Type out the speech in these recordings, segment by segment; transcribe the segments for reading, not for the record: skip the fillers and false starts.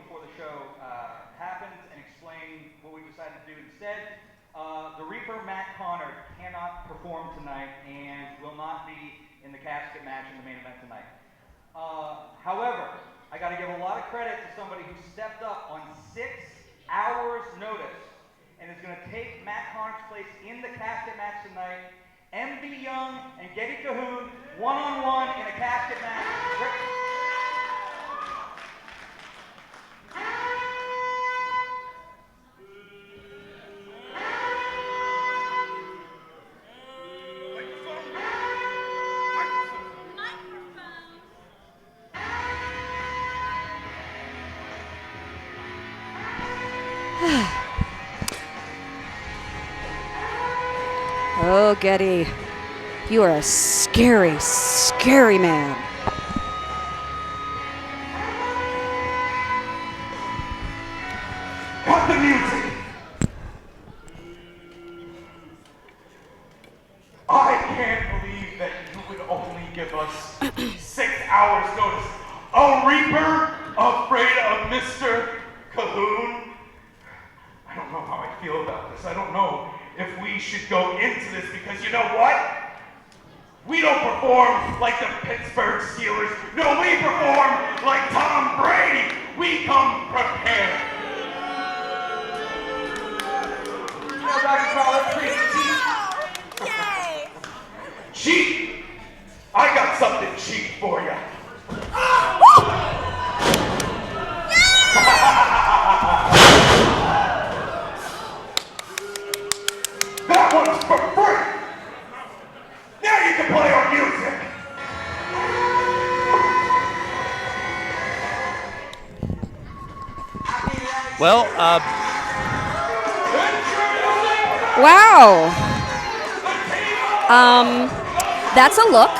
before the show happens and explain what we decided to do instead. The Reaper, Matt Connor, cannot perform tonight and will not be in the casket match in the main event tonight. However, I got to give a lot of credit to somebody who stepped up on 6 hours notice and is going to take Matt Connor's place in the casket match tonight. MB Young and Geddy Cahoon, one-on-one in a casket match. Oh, Geddy, you are a scary, scary man. Cut the music! I can't believe that you would only give us 6 hours notice. A Reaper afraid of Mr. Cahoon? I don't know how I feel about this. I don't know if we should go into this because you know what? We don't perform like the Pittsburgh Steelers. No, we perform like Tom Brady. We come prepared. Yay! Cheat! I got something cheap for you. That one's for free! Now you can play our music! Well, Wow. That's a look.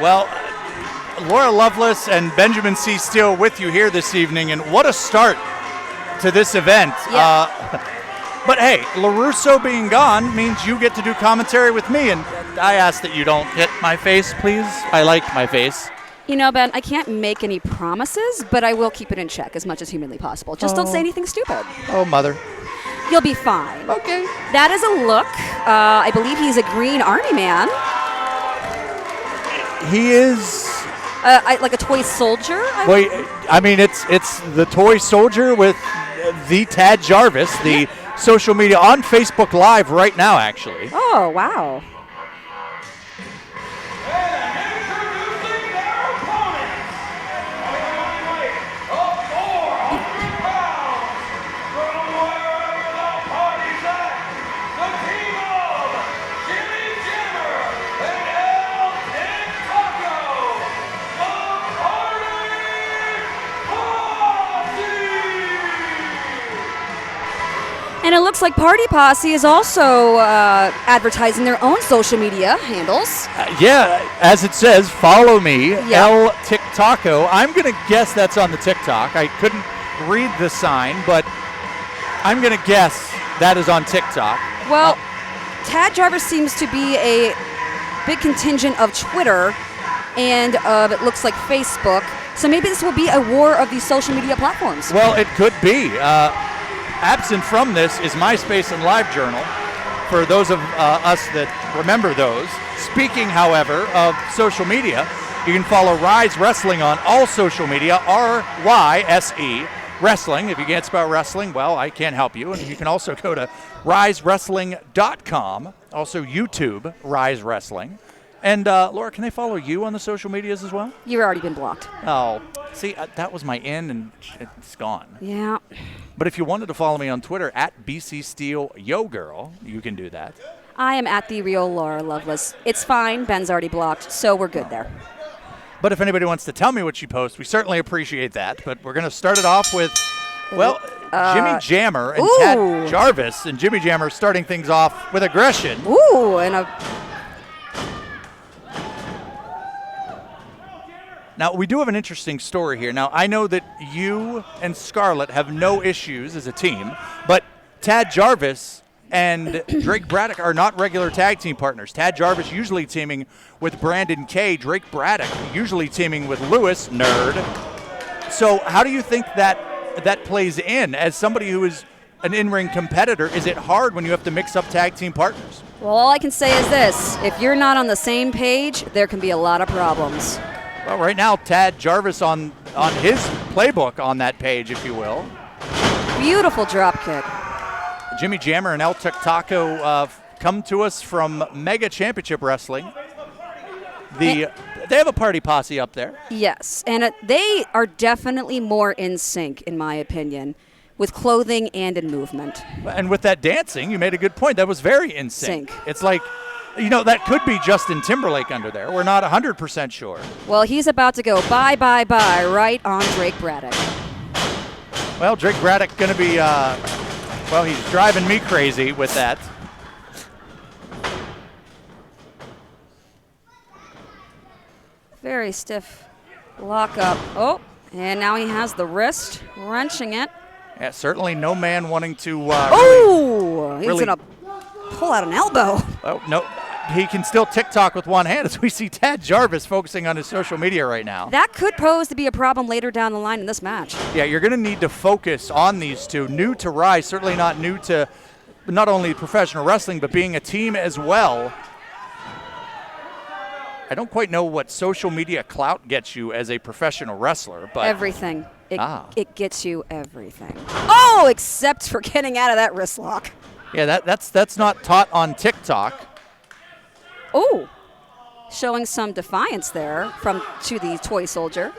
well, Laura Lovelace and Benjamin C. Steele with you here this evening, and what a start to this event. Yeah. But hey, LaRusso being gone means you get to do commentary with me, and I ask that you don't hit my face, please. I like my face. You know, Ben, I can't make any promises, but I will keep it in check as much as humanly possible. Just don't say anything stupid. Oh, mother. You'll be fine. Okay. That is a look. I believe he's a green army man. He is... Like a toy soldier? Wait, I mean, it's the toy soldier with the Tad Jarvis, the social media on Facebook Live right now, actually. Oh, wow. And it looks like Party Posse is also advertising their own social media handles. Yeah, as it says, follow me, El TikToko. I'm going to guess that's on the TikTok. I couldn't read the sign, but I'm going to guess that is on TikTok. Well, Tad Jarvis seems to be a big contingent of Twitter and of, it looks like, Facebook. So maybe this will be a war of these social media platforms. Well, it could be. Absent from this is MySpace and LiveJournal, for those of us that remember those. Speaking, however, of social media, you can follow Ryse Wrestling on all social media, RYSE Wrestling. If you can't spell wrestling, well, I can't help you. And you can also go to RyseWrestling.com, also YouTube, Ryse Wrestling. And Laura, can they follow you on the social medias as well? You've already been blocked. Oh, see, that was my in, and it's gone. Yeah. But if you wanted to follow me on Twitter, at BCSteelYoGirl, you can do that. I am at the real Laura Lovelace. It's fine. Ben's already blocked, so we're good there. But if anybody wants to tell me what you post, we certainly appreciate that. But we're going to start it off with, well, Jimmy Jammer and Tad Jarvis. And Jimmy Jammer starting things off with aggression. Ooh, and a... Now, we do have an interesting story here. Now, I know that you and Scarlett have no issues as a team, but Tad Jarvis and Drake Braddock are not regular tag team partners. Tad Jarvis usually teaming with Brandon Kay, Drake Braddock usually teaming with Lewis, nerd. So how do you think that plays in? As somebody who is an in-ring competitor, is it hard when you have to mix up tag team partners? Well, all I can say is this. If you're not on the same page, there can be a lot of problems. Well, right now, Tad Jarvis on his playbook on that page, if you will. Beautiful drop kick. Jimmy Jammer and El Taco come to us from Mega Championship Wrestling. They have a party posse up there. Yes, and they are definitely more in sync, in my opinion, with clothing and in movement. And with that dancing, you made a good point. That was very in sync. It's like, that could be Justin Timberlake under there. We're not 100% sure. Well, he's about to go bye, bye, bye right on Drake Braddock. Well, Drake Braddock going to be, he's driving me crazy with that. Very stiff lock up. Oh, and now he has the wrist, wrenching it. Yeah, certainly no man wanting to he's going to pull out an elbow. Oh, no. He can still TikTok with one hand as we see Tad Jarvis focusing on his social media right now. That could pose to be a problem later down the line in this match. Yeah, you're going to need to focus on these two. New to Ryse, certainly not new to not only professional wrestling, but being a team as well. I don't quite know what social media clout gets you as a professional wrestler, but everything. It gets you everything. Oh, except for getting out of that wrist lock. Yeah, that's not taught on TikTok. Oh, showing some defiance there to the toy soldier.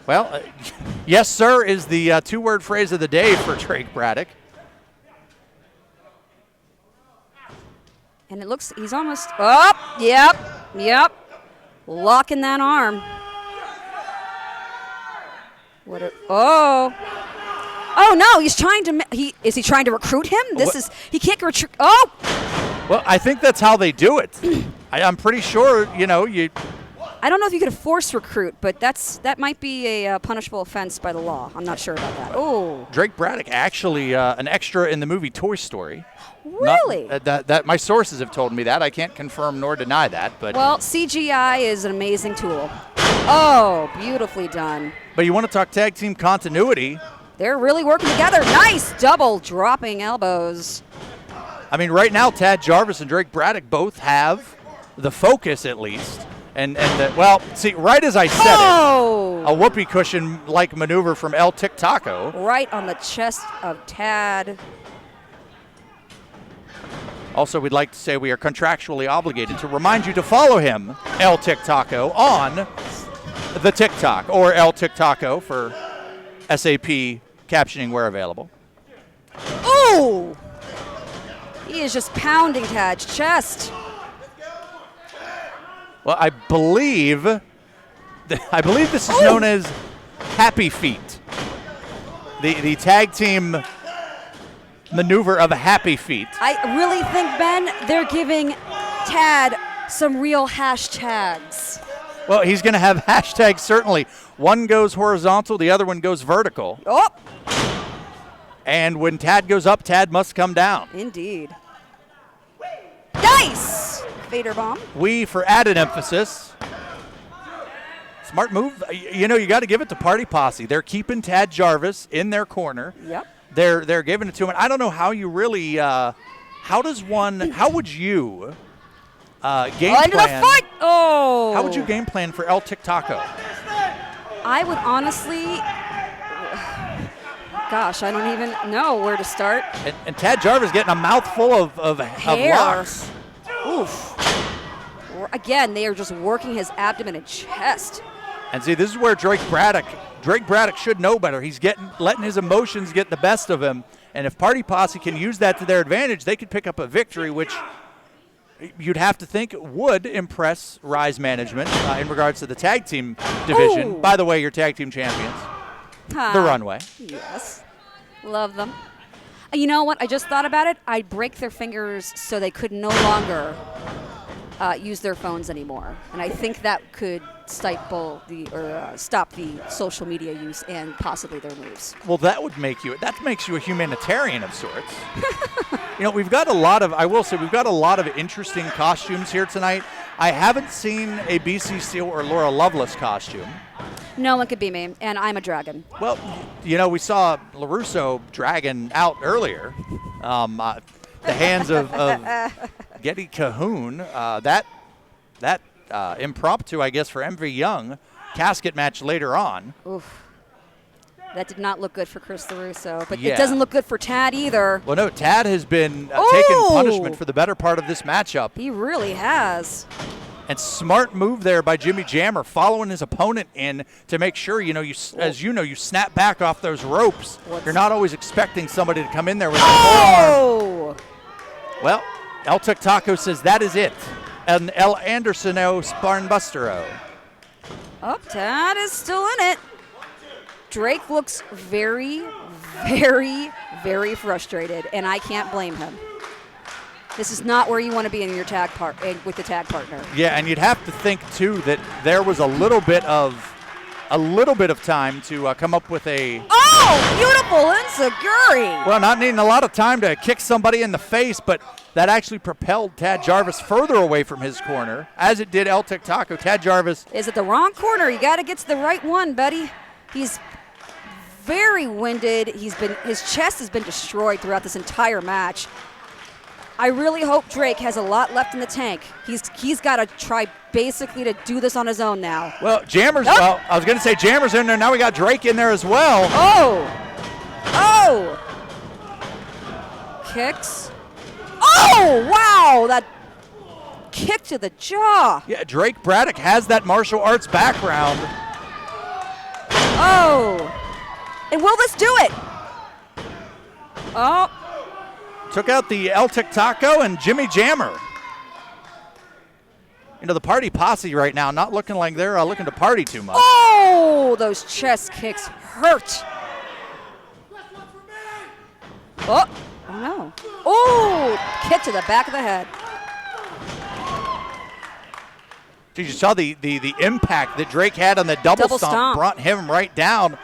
Well, yes, sir, is the two-word phrase of the day for Drake Braddock. And it looks, he's almost, yep. Locking that arm. Oh no, he's trying to, is he trying to recruit him? He can't recruit, Well, I think that's how they do it. I'm pretty sure, I don't know if you could force recruit, but that might be a punishable offense by the law. I'm not sure about that. Oh. Drake Braddock actually an extra in the movie Toy Story. Really? That my sources have told me that. I can't confirm nor deny that. But well, CGI is an amazing tool. Oh, beautifully done. But you want to talk tag team continuity. They're really working together. Nice double dropping elbows. I mean, right now, Tad Jarvis and Drake Braddock both have the focus, at least. See, right as I said it, a whoopee cushion-like maneuver from El Taco. Right on the chest of Tad. Also, we'd like to say we are contractually obligated to remind you to follow him, El Taco, on the TikTok, or El Taco for SAP captioning where available. Ooh! He is just pounding Tad's chest. Well, I believe this is known as Happy Feet. The tag team maneuver of Happy Feet. I really think, Ben, they're giving Tad some real hashtags. Well, he's going to have hashtags, certainly. One goes horizontal, the other one goes vertical. Oh! And when Tad goes up, Tad must come down. Indeed. Nice! Vader bomb. We, for added emphasis. Smart move. You got to give it to Party Posse. They're keeping Tad Jarvis in their corner. Yep. They're giving it to him. And I don't know how you really, how would you game Into plan? the fight! Oh! How would you game plan for El Taco? I would honestly, gosh, I don't even know where to start. And Tad Jarvis getting a mouthful of hair. locks. Oof. Again, they are just working his abdomen and chest. And see, this is where Drake Braddock should know better. He's letting his emotions get the best of him. And if Party Posse can use that to their advantage, they could pick up a victory, which you'd have to think would impress Ryse management in regards to the tag team division. Ooh. By the way, your tag team champions, the Runway. Yes. Love them. You know what? I just thought about it. I'd break their fingers so they could no longer use their phones anymore. And I think that could stop the social media use and possibly their moves. Well, that makes you a humanitarian of sorts. We've got a lot of interesting costumes here tonight. I haven't seen a BC Steel or Laura Lovelace costume. No one could be me, and I'm a dragon. Well, we saw LaRusso dragon out earlier. The hands of Geddy Cahoon. That impromptu, I guess, for MV Young casket match later on. Oof. That did not look good for Chris LaRusso, but Yeah. it doesn't look good for Tad either. Well, no, Tad has been taking punishment for the better part of this matchup. He really has. And smart move there by Jimmy Jammer, following his opponent in to make sure, you snap back off those ropes. You're not always expecting somebody to come in there with a forearm. Well, El Taco says that is it. And El Andersono Sparnbustero. Oh, Tad is still in it. Drake looks very, very, very frustrated, and I can't blame him. This is not where you want to be in your with the tag partner. Yeah, and you'd have to think too that there was a little bit of time to come up with a beautiful enziguri. Well, not needing a lot of time to kick somebody in the face, but that actually propelled Tad Jarvis further away from his corner, as it did El Taco. Tad Jarvis is at the wrong corner. You got to get to the right one, buddy. He's very winded. His chest has been destroyed throughout this entire match. I really hope Drake has a lot left in the tank. He's got to try basically to do this on his own now. Well, Jammer's. Oh. Well, I was going to say Jammer's in there. Now we got Drake in there as well. Kicks. Oh, wow! That kick to the jaw. Yeah, Drake Braddock has that martial arts background. And will this do it? Took out the El Taco and Jimmy Jammer. The party posse right now not looking like they're looking to party too much. Those chest kicks hurt. Oh no. Kick to the back of the head. You saw the impact that Drake had on the double stomp brought him right down.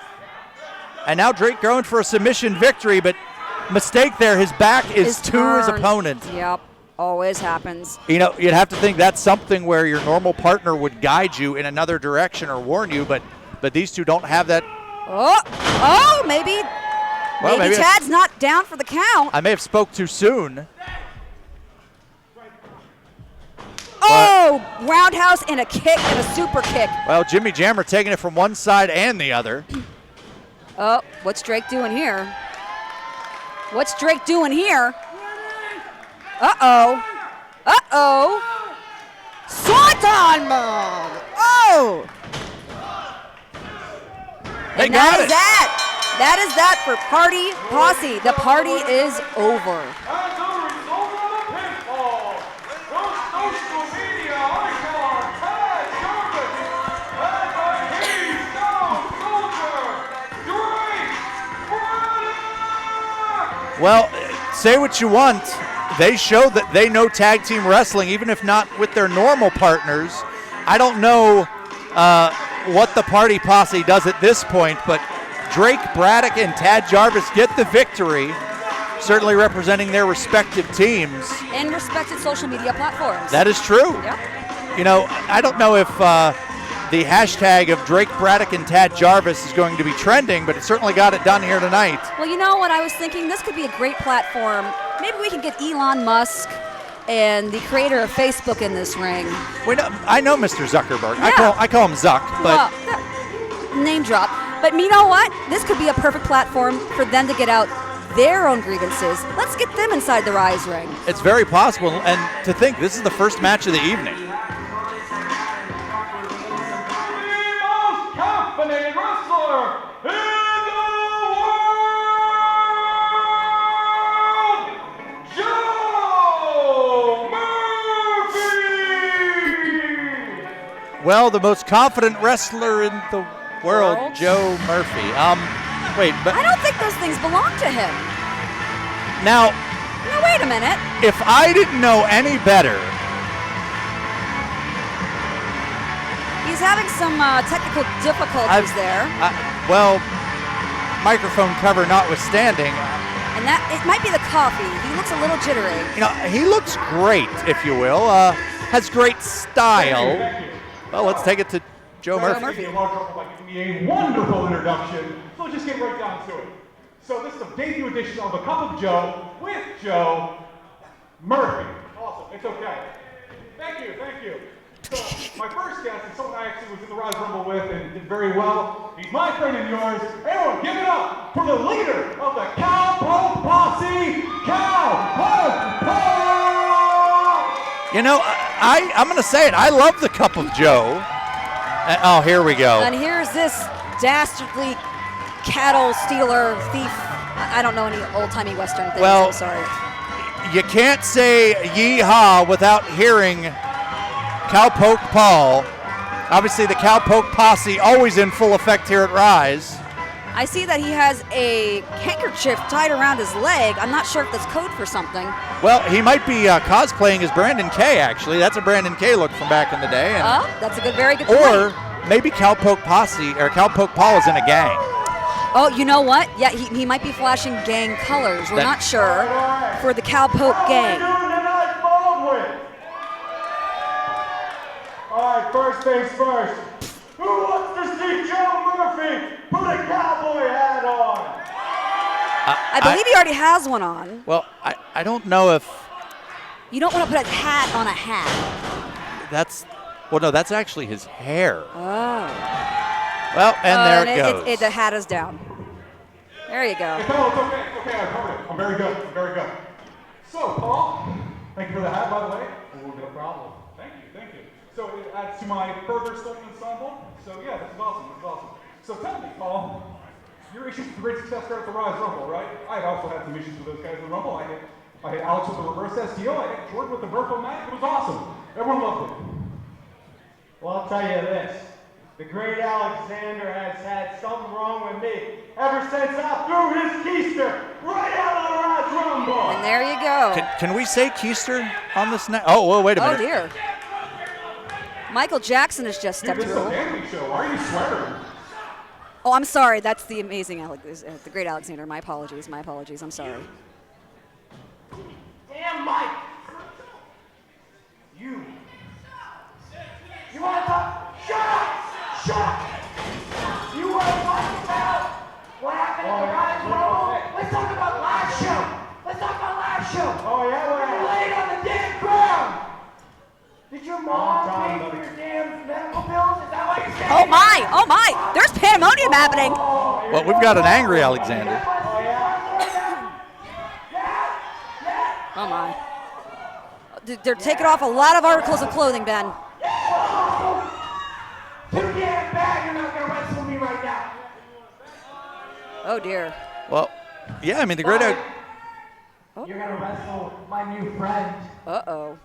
And now Drake going for a submission victory, but mistake there. His back is to his opponent. Yep, always happens. You'd have to think that's something where your normal partner would guide you in another direction or warn you, but these two don't have that. Maybe Tad's not down for the count. I may have spoke too soon. Roundhouse and a kick and a super kick. Well, Jimmy Jammer taking it from one side and the other. What's Drake doing here? Swanton move. They got it. That is that for Party Posse. The party is over. Well, say what you want. They show that they know tag team wrestling, even if not with their normal partners. I don't know what the Party Posse does at this point, but Drake Braddock and Tad Jarvis get the victory, certainly representing their respective teams. And respected social media platforms. That is true. Yep. I don't know if the hashtag of Drake Braddock and Tad Jarvis is going to be trending, but it certainly got it done here tonight. Well, you know what I was thinking? This could be a great platform. Maybe we can get Elon Musk and the creator of Facebook in this ring. I know Mr. Zuckerberg. Yeah. I call him Zuck, but name drop. But you know what? This could be a perfect platform for them to get out their own grievances. Let's get them inside the Ryse ring. It's very possible, and to think this is the first match of the evening. Confident wrestler in the world, Joe Murphy. Well, the most confident wrestler in the world, Joe Murphy. But I don't think those things belong to him. Now, wait a minute. If I didn't know any better he's having some technical difficulties there. Well, microphone cover notwithstanding. And that, it might be the coffee. He looks a little jittery. You know, he looks great, if you will. Has great style. Thank you. Well, let's take it to Joe Murphy. Murphy. A large trouble by giving me a wonderful introduction. So let's just get right down to it. So this is the debut edition of A Cup of Joe with Joe Murphy. Awesome. It's okay. Thank you. So my first guest is someone I actually was in the Ryse Rumble with and did very well. He's my friend and yours. Everyone, give it up for the leader of the Cowpoke Posse, Cowpoke Paul! You know, I'm going to say it. I love the Cup of Joe. Oh, here we go. And here's this dastardly cattle stealer thief. I don't know any old-timey Western things. Well, I'm sorry. You can't say yeehaw without hearing Cowpoke Paul. Obviously, the Cowpoke Posse always in full effect here at Ryse. I see that he has a handkerchief tied around his leg. I'm not sure if that's code for something. Well, he might be cosplaying as Brandon K, actually. That's a Brandon K look from back in the day. And That's a very good or point. maybe Cowpoke Posse or Cowpoke Paul is in a gang. Oh, you know what? Yeah, he might be flashing gang colors. We're not sure for the Cowpoke gang. All right, first things first. Who wants to see Joe Murphy put a cowboy hat on? I believe he already has one on. Well, I don't know if You don't want to put a hat on a hat. that's... Well, no, that's actually his hair. Oh. Well, and there it goes. The hat is down. There you go. Hey, Paul, it's okay, I covered it. I'm very good. So, Paul, thank you for the hat, by the way. Oh, no problem. Thank you. So it adds to my further stolen ensemble. So yeah, this is awesome. So tell me, Paul, your issues with great success there at the Ryse Rumble, right? I also had some issues with those guys in the Rumble. I hit Alex with the reverse STO. I hit Jordan with the Vertical Mat. It was awesome. Everyone loved it. Well, I'll tell you this. The great Alexander has had something wrong with me ever since I threw his keister right out of the Ryse Rumble. And there you go. Can we say keister on this net? Oh, well, wait a minute. Oh, dear. Michael Jackson has just stepped This is a through. family show. Why are you swearing? Oh, I'm sorry. That's the amazing the great Alexander. My apologies. I'm sorry. Damn, Mike. You want to talk? Shut up! You want to talk about what happened at the Ryse Rumble? Let's talk about last show. Oh yeah, what You happened? laid on the damn ground. Did your mom pay for your damn medical bills? Is that why you're saying? Oh my! There's pandemonium happening. Well, we've got an angry Alexander. Oh my! They're taking off a lot of articles of clothing, Ben. Too damn bad you're not gonna wrestle me right now. Oh dear. Well, yeah, I mean, the great... You're gonna wrestle my new friend. Uh-oh.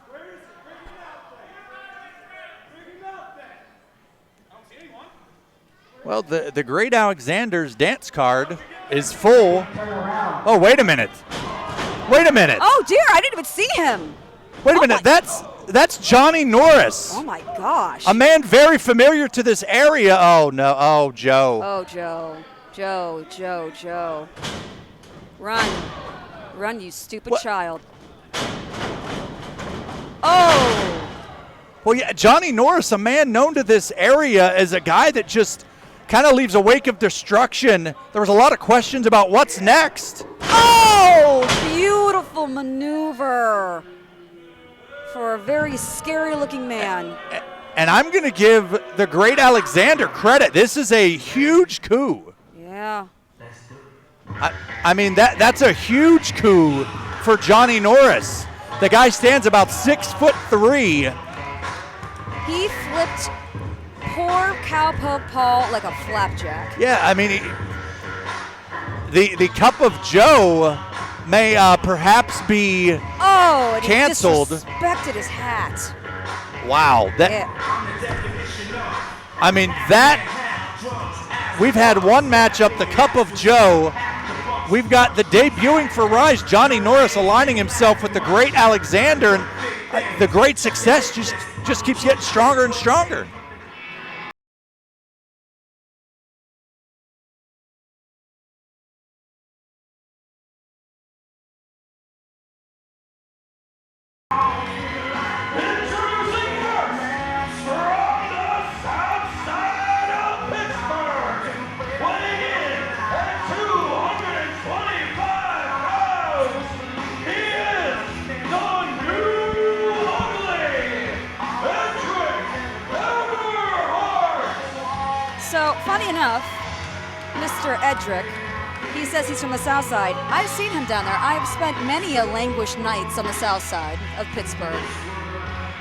Well, the great Alexander's dance card is full. Oh, wait a minute. Oh dear! I didn't even see him. Wait a minute. That's Johnny Norris. Oh my gosh. A man very familiar to this area. Oh, no. Oh, Joe. Oh, Joe. Run, you stupid child. Oh! Well, yeah, Johnny Norris, a man known to this area as a guy that just kind of leaves a wake of destruction. There was a lot of questions about what's next. Oh! Beautiful maneuver for a very scary-looking man. And I'm going to give the great Alexander credit. This is a huge coup. Yeah. I mean, that's a huge coup for Johnny Norris. The guy stands about 6'3". He flipped poor Cowpoke Paul like a flapjack. Yeah, I mean, the Cup of Joe may perhaps be and canceled. He disrespected his hat. Wow, Yeah. I mean, that we've had one matchup, the Cup of Joe. We've got the debuting for Ryse, Johnny Norris aligning himself with the great Alexander, and the great success just keeps getting stronger and stronger. Introducing first, from the south side of Pittsburgh, weighing in at 225 pounds, he is the new ugly, Adrien Everhart. So, funny enough, Mr. Edric, he says he's from the south side. I've seen him down there. I've spent many a languished nights on the south side of Pittsburgh.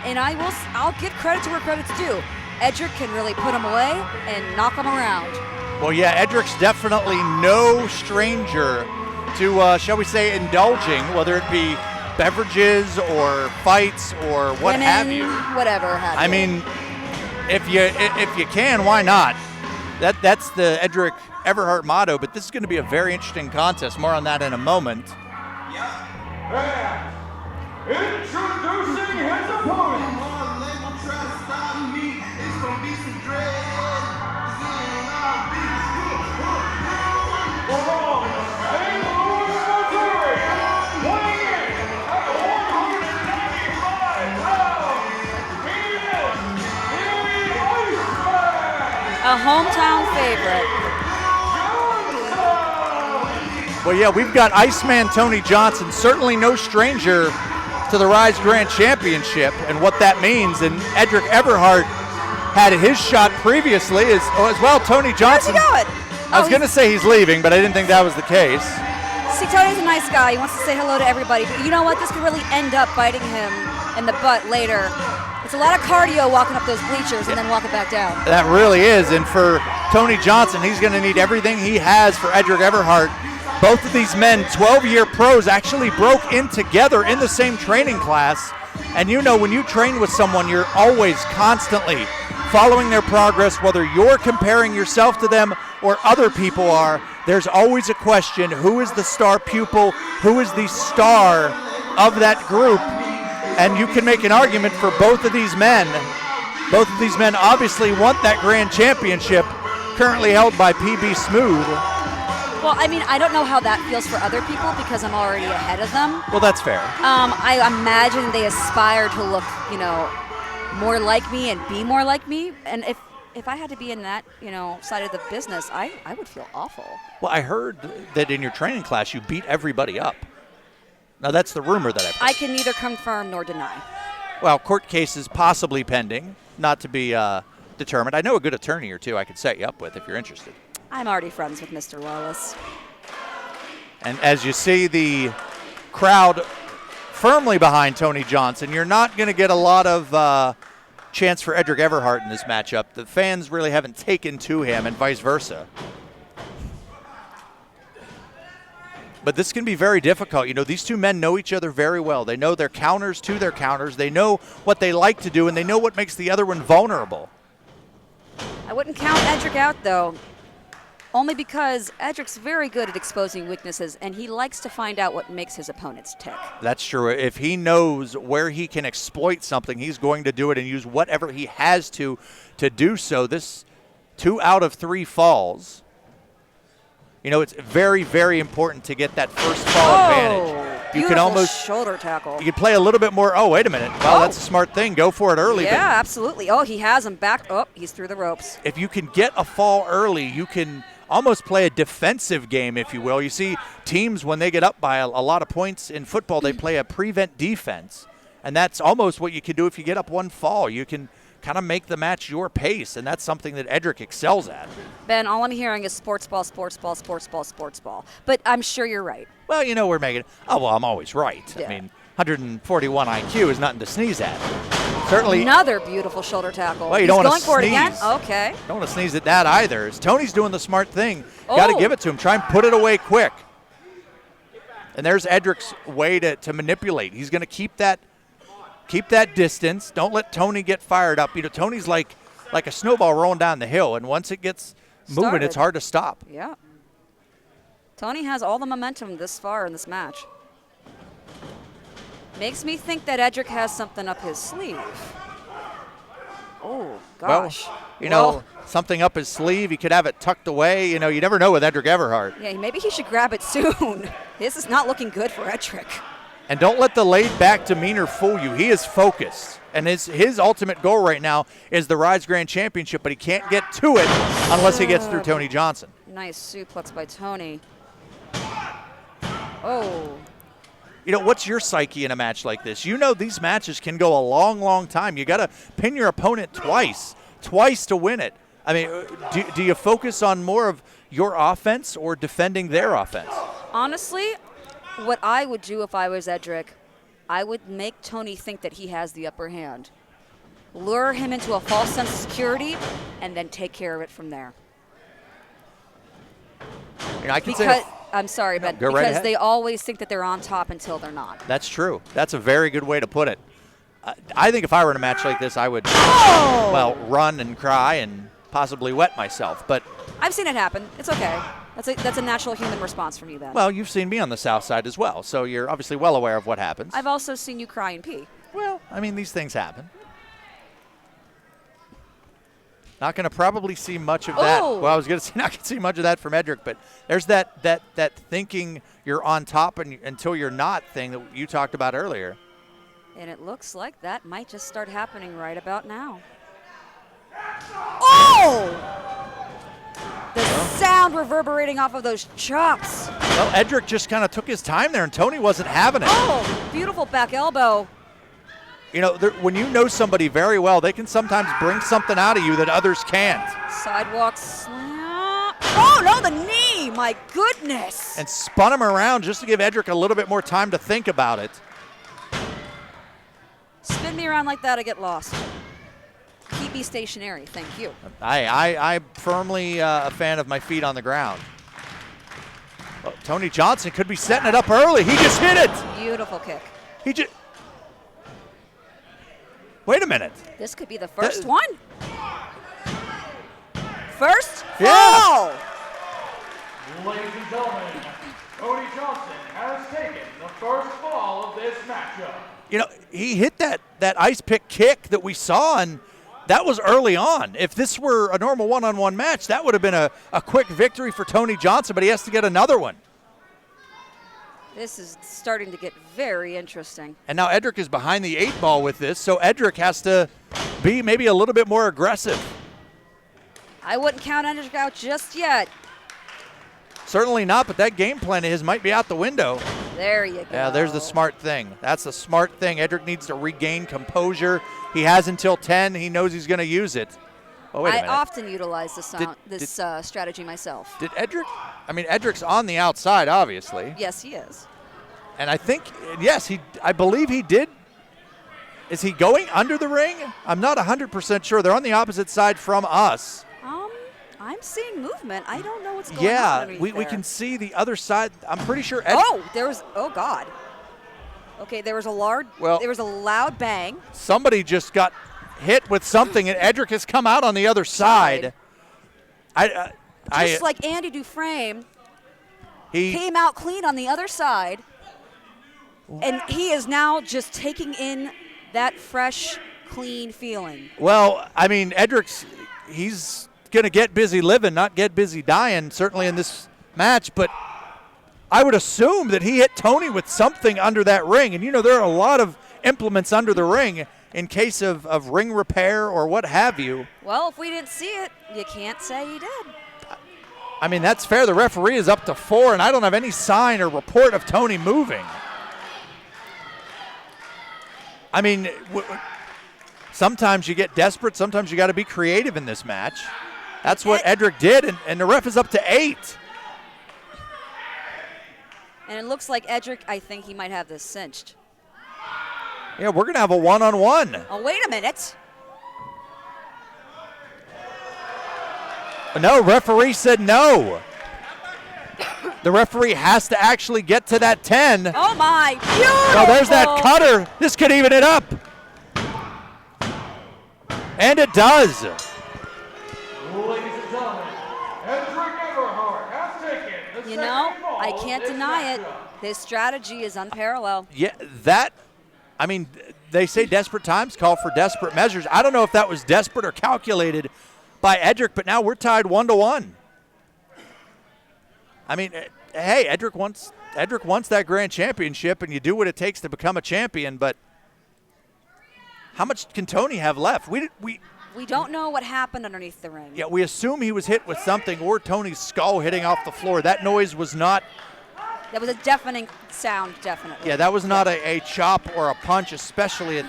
And I'll give credit to where credit's due. Edric can really put him away and knock him around. Well, yeah, Edric's definitely no stranger to, shall we say, indulging, whether it be beverages or fights or what Women, have you. Whatever have you. I mean, if you can, why not? That's the Edric Everhart motto, but this is going to be a very interesting contest. More on that in a moment. And introducing his opponent. From St. Louis, Missouri, weighing in at 195 pounds, he is the Iceman. a hometown favorite. Well, yeah, we've got Iceman Tony Johnson, certainly no stranger to the Ryse Grand Championship and what that means. And Edric Everhart had his shot previously as well. Tony Johnson. Where's he going? I was going to say he's leaving, but I didn't think that was the case. See, Tony's a nice guy. He wants to say hello to everybody. But you know what? This could really end up biting him in the butt later. It's a lot of cardio walking up those bleachers and then walking back down. That really is. And for Tony Johnson, he's going to need everything he has for Edric Everhart. Both of these men, 12-year pros, actually broke in together in the same training class. And you know, when you train with someone, you're always constantly following their progress, whether you're comparing yourself to them or other people are. There's always a question, who is the star pupil? Who is the star of that group? And you can make an argument for both of these men. Both of these men obviously want that grand championship, currently held by PB Smooth. Well, I mean, I don't know how that feels for other people because I'm already ahead of them. Well, that's fair. I imagine they aspire to look, more like me and be more like me. And if I had to be in that, side of the business, I would feel awful. Well, I heard that in your training class you beat everybody up. Now, that's the rumor that I've heard. I can neither confirm nor deny. Well, court cases possibly pending, not to be determined. I know a good attorney or two I could set you up with if you're interested. I'm already friends with Mr. Lawless. And as you see the crowd firmly behind Tony Johnson, you're not going to get a lot of chance for Edric Everhart in this matchup. The fans really haven't taken to him and vice versa. But this can be very difficult. These two men know each other very well. They know their counters to their counters. They know what they like to do, and they know what makes the other one vulnerable. I wouldn't count Edric out, though. Only because Edric's very good at exposing weaknesses, and he likes to find out what makes his opponents tick. That's true. If he knows where he can exploit something, he's going to do it and use whatever he has to do so. This 2 out of 3 falls. It's very, very important to get that first fall advantage. You can almost shoulder tackle. You can play a little bit more. Oh, wait a minute. Well, that's a smart thing. Go for it early. Yeah, absolutely. Oh, he has him back. Oh, he's through the ropes. If you can get a fall early, you can almost play a defensive game, if you will. You see teams, when they get up by a lot of points in football, they play a prevent defense. And that's almost what you can do if you get up one fall. You can kind of make the match your pace, and that's something that Edric excels at. Ben, all I'm hearing is sports ball, sports ball, sports ball, sports ball. But I'm sure you're right. Well, we're making I'm always right. Yeah. I mean, 141 IQ is nothing to sneeze at. Certainly. Another beautiful shoulder tackle. Well, you He's don't want going to for sneeze. it again? Okay. Don't want to sneeze at that either. As Tony's doing the smart thing. Got to Oh. give it to him. Try and put it away quick. And there's Edric's way to manipulate. He's going to keep that distance. Don't let Tony get fired up. Tony's like a snowball rolling down the hill, and once it gets moving, it's hard to stop. Yeah. Tony has all the momentum this far in this match. Makes me think that Edric has something up his sleeve. Oh, gosh. Well, something up his sleeve. He could have it tucked away. You never know with Edric Everhart. Yeah, maybe he should grab it soon. This is not looking good for Edric. And don't let the laid-back demeanor fool you. He is focused. And his ultimate goal right now is the Ryse Grand Championship, but he can't get to it unless he gets through Tony Johnson. Nice suplex by Tony. Oh. You know, what's your psyche in a match like this? You know these matches can go a long, long time. You got to pin your opponent twice to win it. I mean, do you focus on more of your offense or defending their offense? Honestly, what I would do if I was Edric, I would make Tony think that he has the upper hand. Lure him into a false sense of security, and then take care of it from there. You know, I can because, say I'm sorry, but go right because ahead. they always think that they're on top until they're not. That's true. That's a very good way to put it. I think if I were in a match like this, I would, run and cry and possibly wet myself. But I've seen it happen. It's okay. That's a natural human response from you then. well, you've seen me on the south side as well, so you're obviously well aware of what happens. I've also seen you cry and pee. Well, I mean, these things happen. Not going to probably see much of that. Oh. Well, I was going to say not going to see much of that from Edric, but there's that thinking you're on top until you're not thing that you talked about earlier. And it looks like that might just start happening right about now. Oh! The sound reverberating off of those chops. Well, Edric just kind of took his time there, and Tony wasn't having it. Oh, beautiful back elbow. You know, when you know somebody very well, they can sometimes bring something out of you that others can't. Sidewalk slam. Oh, no, the knee. My goodness. And spun him around just to give Edric a little bit more time to think about it. Spin me around like that, I get lost. Keep me stationary, thank you. I'm firmly a fan of my feet on the ground. Oh, Tony Johnson could be setting it up early. He just hit it. Beautiful kick. He just. Wait a minute. This could be the first one. First Yeah. fall. Ladies and gentlemen, Tony Johnson has taken the first fall of this matchup. You know, he hit that ice pick kick that we saw, and that was early on. If this were a normal one-on-one match, that would have been a quick victory for Tony Johnson, but he has to get another one. This is starting to get very interesting. And now Edric is behind the 8-ball with this, so Edric has to be maybe a little bit more aggressive. I wouldn't count Edric out just yet. Certainly not, but that game plan of his might be out the window. There you go. Yeah, there's the smart thing. That's the smart thing. Edric needs to regain composure. He has until 10. He knows he's going to use it. Oh, wait a minute. I often utilize this strategy myself. Did Edric? I mean, Edric's on the outside, obviously. Yes, he is. And I think, yes, I believe he did. Is he going under the ring? I'm not 100% sure. They're on the opposite side from us. I'm seeing movement. I don't know what's going on. Yeah, we there. can see the other side. I'm pretty sure. Oh, God. Okay, there was a loud bang. Somebody just got hit with something, and Edric has come out on the other side. Just like Andy Dufresne, he came out clean on the other side, and he is now just taking in that fresh, clean feeling. Well, I mean, he's going to get busy living, not get busy dying, certainly in this match, but I would assume that he hit Tony with something under that ring. And, you know, there are a lot of implements under the ring in case of ring repair or what have you. Well, if we didn't see it, you can't say he did. I mean, that's fair. The referee is up to 4, and I don't have any sign or report of Tony moving. I mean, sometimes you get desperate. Sometimes you got to be creative in this match. That's what Edric did, and the ref is up to 8. And it looks like Edric, I think he might have this cinched. Yeah, we're going to have a one-on-one. Oh, wait a minute. No, referee said no. The referee has to actually get to that 10. Oh, my. Beautiful. Oh, there's that cutter. This could even it up. And it does. Ladies and gentlemen, Everhart has taken the You second know, fall I of can't this deny it. matchup. This strategy is unparalleled. Yeah, I mean, they say desperate times call for desperate measures. I don't know if that was desperate or calculated by Edric, but now we're tied 1-1. I mean, hey, Edric wants that grand championship, and you do what it takes to become a champion. But how much can Tony have left? We don't know what happened underneath the ring. Yeah, we assume he was hit with something, or Tony's skull hitting off the floor. That noise was not. That was a deafening sound, definitely. Yeah, that was not a chop or a punch, especially at.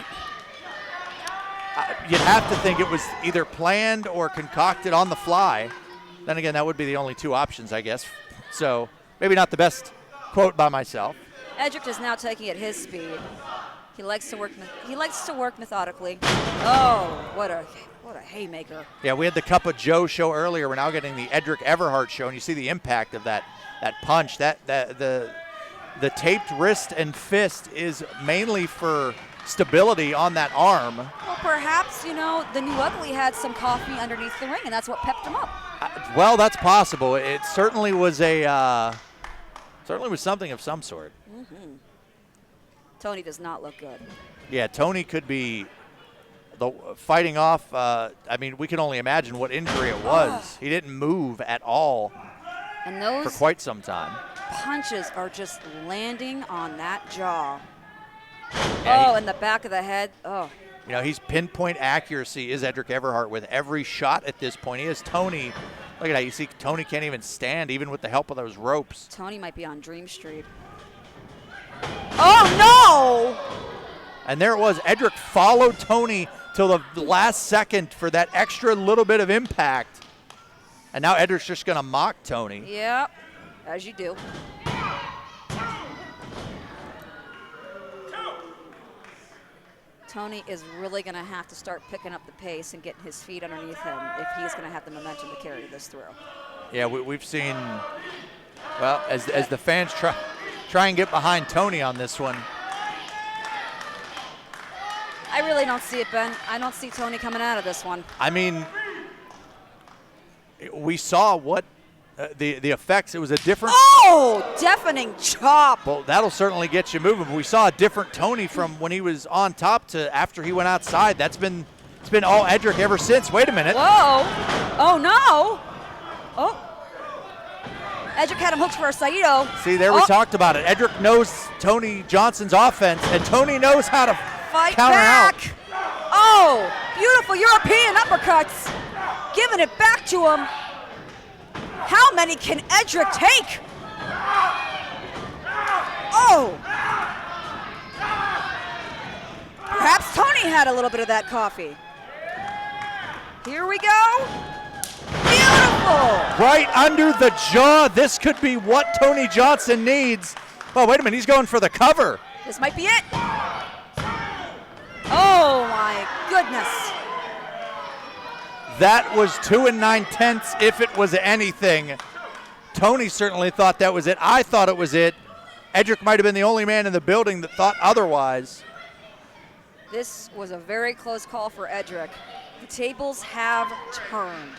You'd have to think it was either planned or concocted on the fly. Then again, that would be the only two options, I guess. So maybe not the best quote by myself. Edric is now taking at his speed. He likes to work. He likes to work methodically. Oh, what a haymaker! Yeah, we had the Cup of Joe show earlier. We're now getting the Edric Everhart show, and you see the impact of that punch. The taped wrist and fist is mainly for stability on that arm. Well, perhaps, the new ugly had some coffee underneath the ring, and that's what pepped him up. Well, that's possible. It certainly was something of some sort. Mm-hmm. Tony does not look good. Yeah, Tony could be fighting off. We can only imagine what injury it was. He didn't move at all and those for quite some time. Punches are just landing on that jaw. Yeah, in the back of the head. Oh. He's pinpoint accuracy is Edric Everhart with every shot at this point. He is Tony. Look at that. You see Tony can't even stand, even with the help of those ropes. Tony might be on Dream Street. Oh, no! And there it was. Edric followed Tony till the last second for that extra little bit of impact. And now Edric's just going to mock Tony. Yep, as you do. Tony is really going to have to start picking up the pace and getting his feet underneath him if he's going to have the momentum to carry this through. Yeah, we've seen, well, as the fans try and get behind Tony on this one. I really don't see it, Ben. I don't see Tony coming out of this one. I mean, we saw what the effects. It was a different. Oh, deafening chop. Well, that'll certainly get you moving. We saw a different Tony from when he was on top to after he went outside. It's been all Edric ever since. Wait a minute. Whoa. Oh, no. Oh. Edric had him hooked for a Saito. See, there we talked about it. Edric knows Tony Johnson's offense, and Tony knows how to fight counter back. out. Oh, beautiful European uppercuts. Giving it back to him. How many can Edric take? Oh. Perhaps Tony had a little bit of that coffee. Here we go. Beautiful. Right under the jaw. This could be what Tony Johnson needs. Oh, wait a minute. He's going for the cover. This might be it. Oh, my goodness. That was 2 9/10 if it was anything. Tony certainly thought that was it. I thought it was it. Edric might have been the only man in the building that thought otherwise. This was a very close call for Edric. The tables have turned.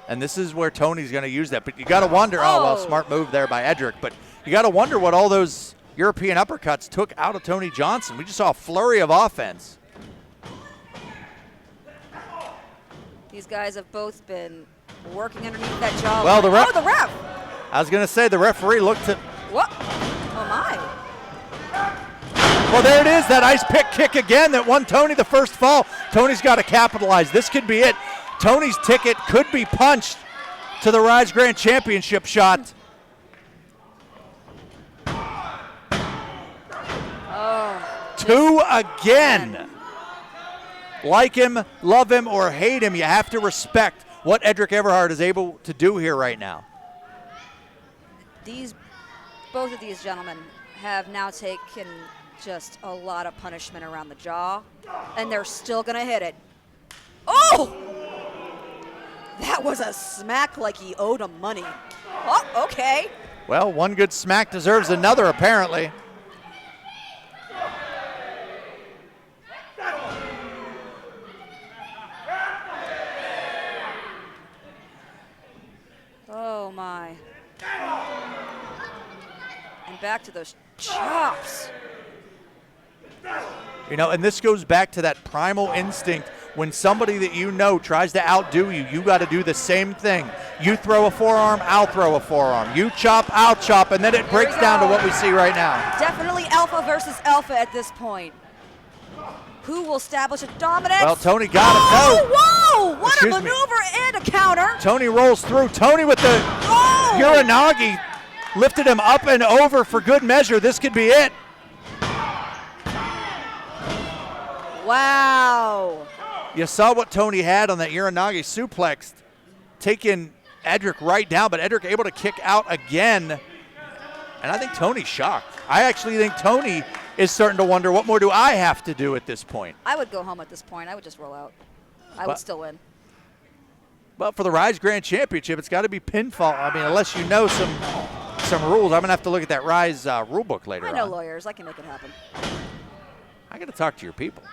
And this is where Tony's going to use that. But you got to wonder, smart move there by Edric. But you got to wonder what all those European uppercuts took out of Tony Johnson. We just saw a flurry of offense. These guys have both been working underneath that jaw. Well, the ref. Oh, the ref. I was going to say the referee looked at. What? Oh, my. Well, there it is, that ice pick kick again that won Tony the first fall. Tony's got to capitalize. This could be it. Tony's ticket could be punched to the Ryse Grand Championship shot. Oh. 2 again. Like him, love him, or hate him, you have to respect what Edric Everhart is able to do here right now. Both of these gentlemen have now taken just a lot of punishment around the jaw, and they're still going to hit it. Oh! That was a smack like he owed him money. Oh, okay. Well, one good smack deserves another, apparently. Oh, my. And back to those chops. And this goes back to that primal instinct When somebody that you know tries to outdo you, you got to do the same thing. You throw a forearm, I'll throw a forearm. You chop, I'll chop, and then it breaks down to what we see right now. Definitely alpha versus alpha at this point. Who will establish a dominance? Well, Tony got it. Oh, whoa! What Excuse a me. maneuver and a counter. Tony rolls through. Tony with the Uranagi lifted him up and over for good measure. This could be it. Wow. You saw what Tony had on that Uranagi suplex, taking Edric right down, but Edric able to kick out again. And I think Tony's shocked. I actually think Tony is starting to wonder, what more do I have to do at this point? I would go home at this point. I would just roll out. I would still win. Well, for the Ryse Grand Championship, it's got to be pinfall. I mean, unless you know some rules. I'm going to have to look at that Ryse rule book later on. I know lawyers. I can make it happen. I got to talk to your people.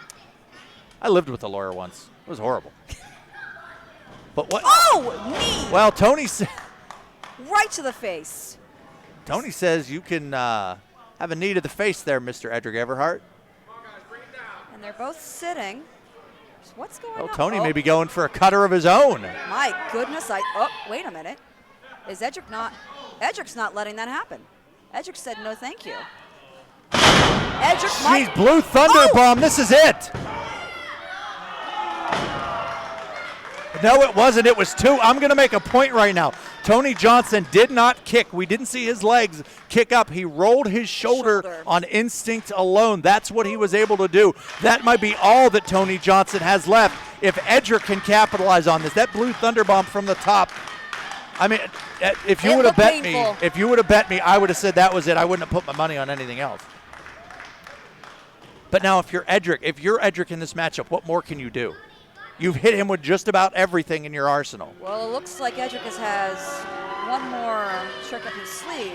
I lived with a lawyer once. It was horrible. But what? Oh, knee! Well, Tony said. Right to the face. Tony says you can have a knee to the face there, Mr. Edric Everhart. And they're both sitting. So what's going on? Tony may be going for a cutter of his own. My goodness! Wait a minute. Is Edric not? Edric's not letting that happen. Edric said no, thank you. Edric might. Blue Thunder Bomb. This is it. No, it wasn't. It was two. I'm going to make a point right now. Tony Johnson did not kick. We didn't see his legs kick up. He rolled his shoulder on instinct alone. That's what he was able to do. That might be all that Tony Johnson has left if Edric can capitalize on this. That Blue Thunder Bomb from the top. I mean, if you would have bet me, I would have said that was it. I wouldn't have put my money on anything else. But now if you're Edric in this matchup, what more can you do? You've hit him with just about everything in your arsenal. Well, it looks like Edric has one more trick up his sleeve.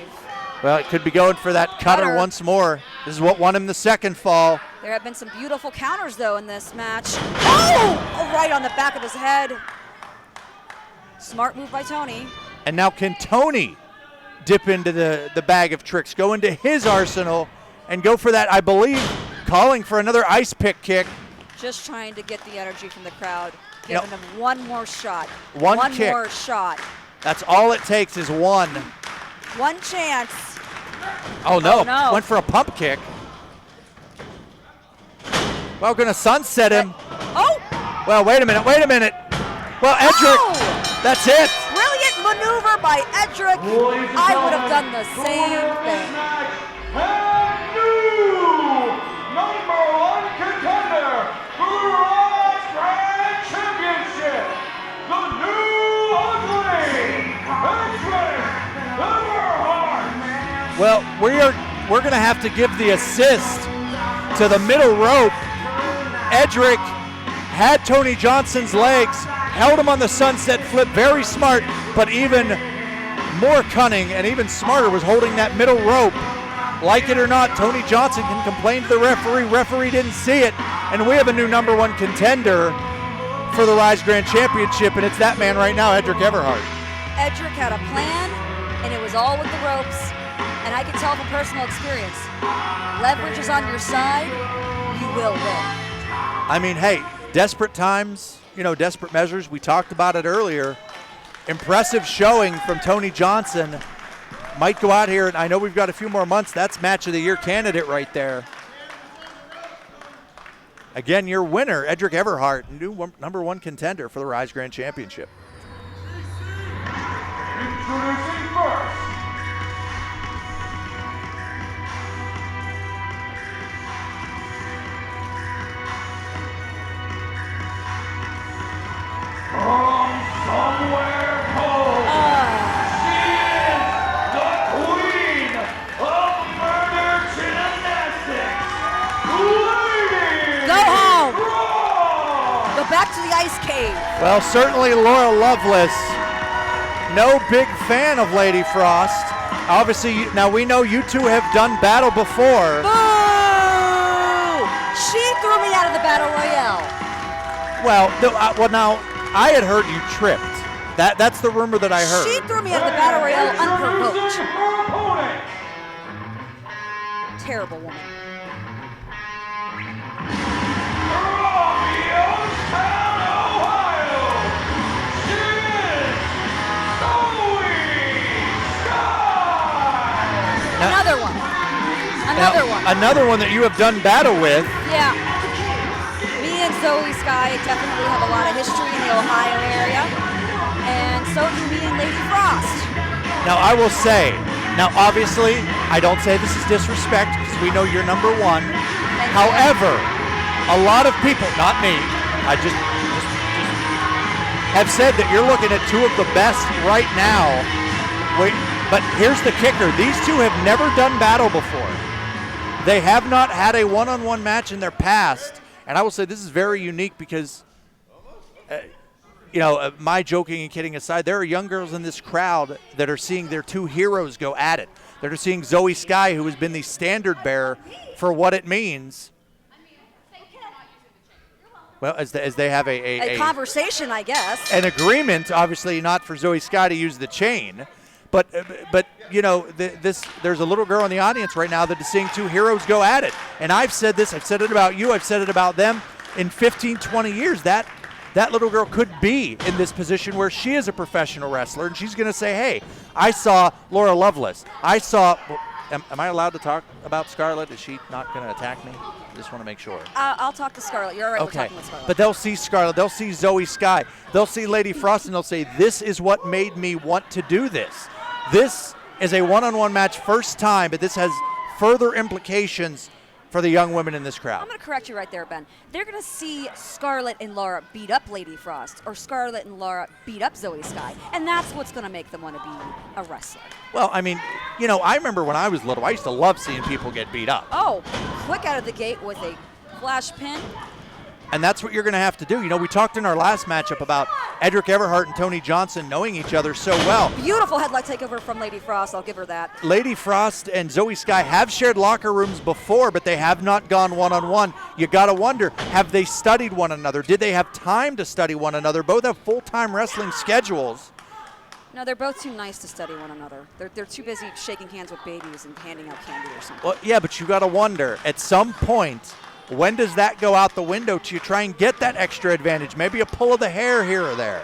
Well, it could be going for that cutter once more. This is what won him the second fall. There have been some beautiful counters, though, in this match. Oh, right on the back of his head. Smart move by Tony. And now can Tony dip into the bag of tricks, go into his arsenal, and go for that, I believe, calling for another ice pick kick. Just trying to get the energy from the crowd, giving him one more shot. One kick. More shot. That's all it takes is one. One chance. Oh, no. Went for a pump kick. Well, going to sunset him. Well, wait a minute. Well, Edric, that's it. Brilliant maneuver by Edric. I would have done the same thing. Number one contender for the Ryse Grand Championship, the new ugly Adrien Everhart. Well, we're going to have to give the assist to the middle rope. Edric had Tony Johnson's legs, held him on the sunset flip, very smart, but even more cunning and even smarter was holding that middle rope. Like it or not, Tony Johnson can complain to the referee. Referee didn't see it, and we have a new number one contender for the Ryse Grand Championship, and it's that man right now, Edric Everhart. Edric had a plan, and it was all with the ropes, and I can tell from personal experience, leverage is on your side, you will win. I mean, hey, desperate times, desperate measures. We talked about it earlier. Impressive showing from Tony Johnson. Might go out here, and I know we've got a few more months. That's Match of the Year candidate right there. Again, your winner, Edric Everhart, new number one contender for the Ryse Grand Championship. Introducing first, from somewhere cold, she is the queen of murder gymnastics, Lady Go home. Frost. Go back to the ice cave. Well, certainly Laura Lovelace, no big fan of Lady Frost. Obviously, now we know you two have done battle before. Boo! She threw me out of the Battle Royale. Well, now I had heard you tripped. That's the rumor that I heard. She threw me out of the Battle Royale unprovoked. Introducing her opponent, Terrible woman. from Youngstown, Another one. Another one that you have done battle with. Yeah. Me and Zoey Skye definitely have a lot of history in the Ohio area. And so do me and Lady Frost. Now, I will say, obviously, I don't say this is disrespect because we know you're number one. However, a lot of people, not me, I just have said that you're looking at two of the best right now. But here's the kicker. These two have never done battle before. They have not had a one-on-one match in their past. And I will say this is very unique because, my joking and kidding aside, there are young girls in this crowd that are seeing their two heroes go at it. They're seeing Zoey Skye, who has been the standard bearer for what it means. Well, as they have a conversation, I guess. An agreement, obviously not for Zoey Skye to use the chain. But there's a little girl in the audience right now that is seeing two heroes go at it. And I've said this, I've said it about you, I've said it about them. In 15, 20 years, that little girl could be in this position where she is a professional wrestler, and she's going to say, hey, I saw Laura Lovelace. Am I allowed to talk about Scarlett? Is she not going to attack me? I just want to make sure. I'll talk to Scarlett. You're all right with Okay, talking with Scarlett. but they'll see Scarlett, they'll see Zoey Skye, they'll see Lady Frost, and they'll say, this is what made me want to do this. This is a one-on-one match first time, but this has further implications for the young women in this crowd. I'm going to correct you right there, Ben. They're going to see Scarlett and Laura beat up Lady Frost, or Scarlett and Laura beat up Zoey Skye, and that's what's going to make them want to be a wrestler. Well, I mean, I remember when I was little, I used to love seeing people get beat up. Oh, quick out of the gate with a flash pin. And that's what you're going to have to do. We talked in our last matchup about Everhart and Tony Johnson knowing each other so well. Beautiful headlock takeover from Lady Frost. I'll give her that. Lady Frost and Zoey Skye have shared locker rooms before, but they have not gone one-on-one. You got to wonder, have they studied one another? Did they have time to study one another? Both have full-time wrestling schedules. No, they're both too nice to study one another. They're too busy shaking hands with babies and handing out candy or something. Well, yeah, but you got to wonder, at some point, when does that go out the window to try and get that extra advantage? Maybe a pull of the hair here or there.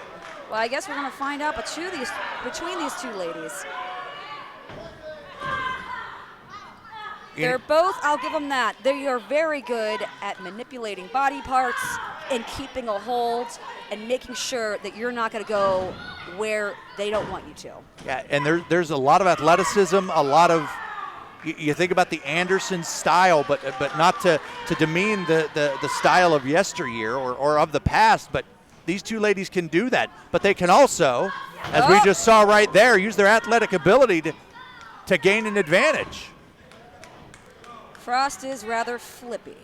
Well, I guess we're going to find out between these two ladies. They're both, I'll give them that, they are very good at manipulating body parts and keeping a hold and making sure that you're not going to go where they don't want you to. Yeah, and there's a lot of athleticism, a lot of, you think about the Anderson style, but not to demean the style of yesteryear or of the past, but these two ladies can do that. But they can also, as we just saw right there, use their athletic ability to gain an advantage. Frost is rather flippy.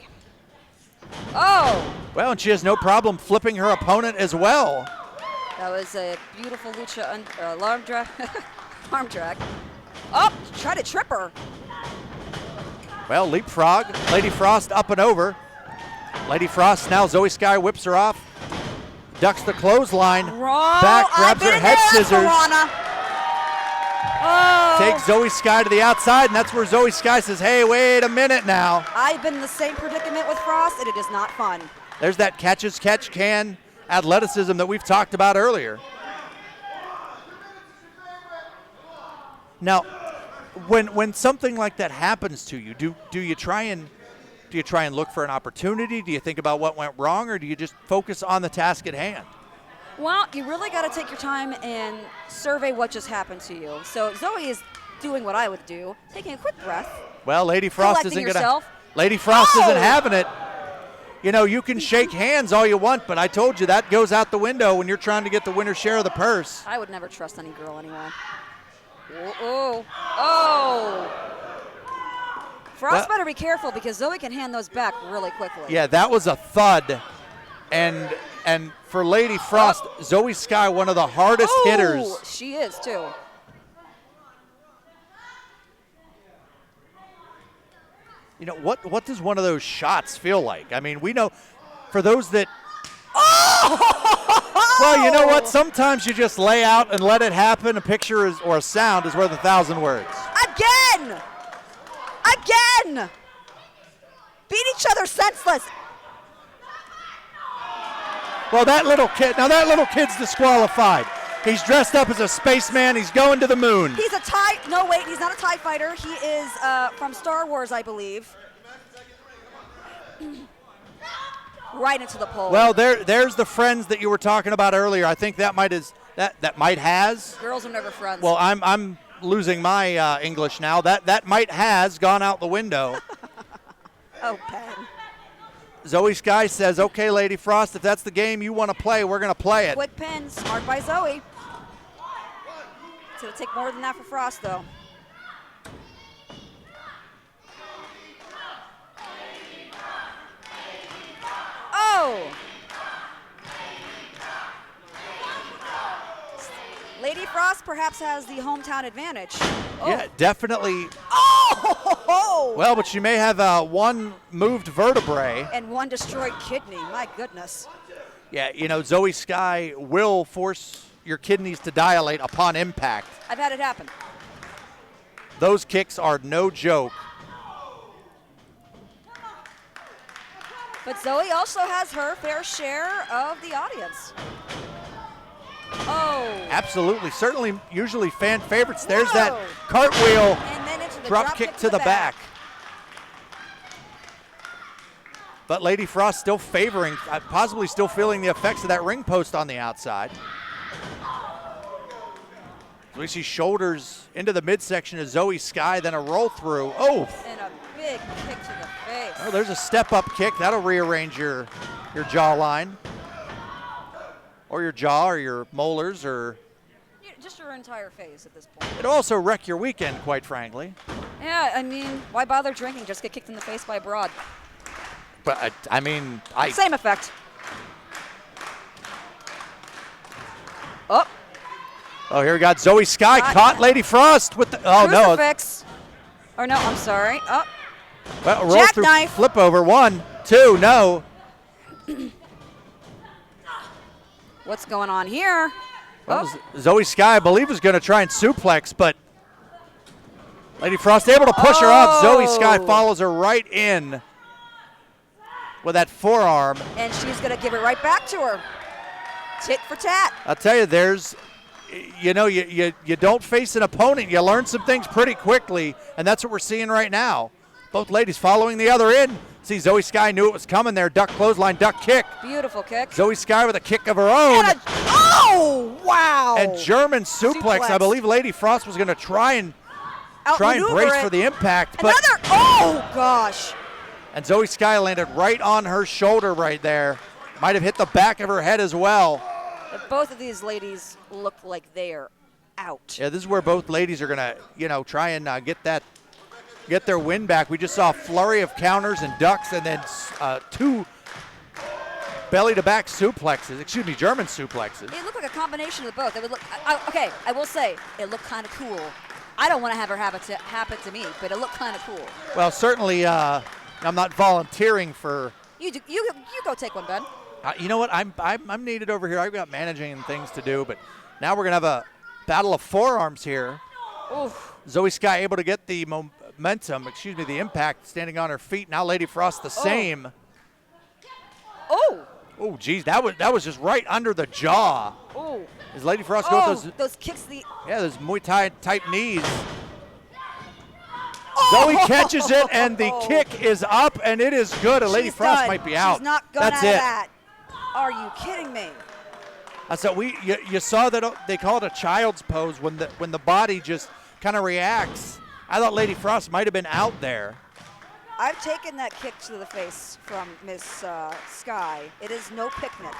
Oh! Well, and she has no problem flipping her opponent as well. That was a beautiful lucha arm drag. Arm drag. Oh, try to trip her. Well, leapfrog. Lady Frost up and over. Lady Frost now, Zoey Skye whips her off. Ducks the clothesline. Wrong. Back, grabs her head scissors. Oh. Takes Zoey Skye to the outside, and that's where Zoey Skye says, hey, wait a minute now. I've been in the same predicament with Frost, and it is not fun. There's that catch-as-catch-can athleticism that we've talked about earlier. Now, when something like that happens to you, do you try and look for an opportunity? Do you think about what went wrong, or do you just focus on the task at hand? Well, you really got to take your time and survey what just happened to you. So Zoey is doing what I would do, taking a quick breath. Well, Lady Frost isn't going to. Lady Frost Oh! isn't having it. You can shake hands all you want, but I told you that goes out the window when you're trying to get the winner's share of the purse. I would never trust any girl anyway. Oh! Frost better be careful because Zoey can hand those back really quickly. Yeah, that was a thud. And for Lady Frost, Zoey Skye, one of the hardest hitters. She is too. What does one of those shots feel like? I mean, we know for those that. Well, you know what? Sometimes you just lay out and let it happen. A picture or a sound is worth 1,000 words. Again! Beat each other senseless. Well, that little kid's disqualified. He's dressed up as a spaceman. He's going to the moon. He's a TIE. No, wait, he's not a TIE fighter. He is from Star Wars, I believe. Right into the pole. Well, there's the friends that you were talking about earlier. I think that might has. Girls are never friends. Well, I'm losing my English now. That might has gone out the window. Oh, Ben. Zoey Skye says, "Okay, Lady Frost, if that's the game you want to play, we're going to play it." Quick pin, smart by Zoey. It's going to take more than that for Frost, though. Oh! Lady Frost perhaps has the hometown advantage. Oh. Yeah, definitely. Oh! Well, but she may have one moved vertebrae. And one destroyed kidney. My goodness. Yeah, Zoey Skye will force your kidneys to dilate upon impact. I've had it happen. Those kicks are no joke. But Zoey also has her fair share of the audience. Oh. Absolutely. Certainly, usually fan favorites. There's Whoa. that cartwheel, And then into the drop kick to the back. But Lady Frost still favoring, possibly still feeling the effects of that ring post on the outside. So we see shoulders into the midsection of Zoey Skye, then a roll through. Oh! And a big kick to the face. Oh, there's a step-up kick. That'll rearrange your jawline. Or your jaw or your molars, or Just your entire face at this point. it'll also wreck your weekend, quite frankly. Yeah, I mean, why bother drinking? Just get kicked in the face by a broad. But Same effect. Oh, Oh, here we got Zoey Skye caught Lady Frost with the. Oh no! crucifix. Or no, I'm sorry. Oh, Well, roll through, Jackknife. flip over. 1, 2, no. what's going on here? Well, Oh, Zoey Skye, I believe, was going to try and suplex, but Lady Frost able to push her off. Zoey Skye follows her right in with that forearm. and she's going to give it right back to her. Tit for tat. I'll tell you, you don't face an opponent. You learn some things pretty quickly, and that's what we're seeing right now. Both ladies following the other in. See, Zoey Skye knew it was coming there. Duck clothesline, duck kick. Beautiful kick. Zoey Skye with a kick of her own. Oh, wow. And German suplex. I believe Lady Frost was going to try and brace for the impact. But oh, gosh. And Zoey Skye landed right on her shoulder right there. Might have hit the back of her head as well. Both of these ladies look like they are out. Yeah, this is where both ladies are going to, try and get their win back. We just saw a flurry of counters and ducks and then 2 belly-to-back suplexes, German suplexes. It looked like a combination of both. It would look, okay, I will say, it looked kind of cool. I don't want to have her happen to me, but it looked kind of cool. Well, certainly I'm not volunteering for. You go take one, Ben. You know what? I'm needed over here. I've got managing and things to do, but now we're going to have a battle of forearms here. Oof. Zoey Skye able to get the momentum, the impact, standing on her feet. Now Lady Frost the same. Oh, geez, that was just right under the jaw. Oh. Is Lady Frost going with those kicks those Muay Thai type knees. Zoey catches it, and the kick is up, and it is good. And Lady Frost done. might be out. She's not going That's out it. of that. Are you kidding me? So you saw that they call it a child's pose when the body just kind of reacts. I thought Lady Frost might have been out there. I've taken that kick to the face from Miss Skye. It is no picnic.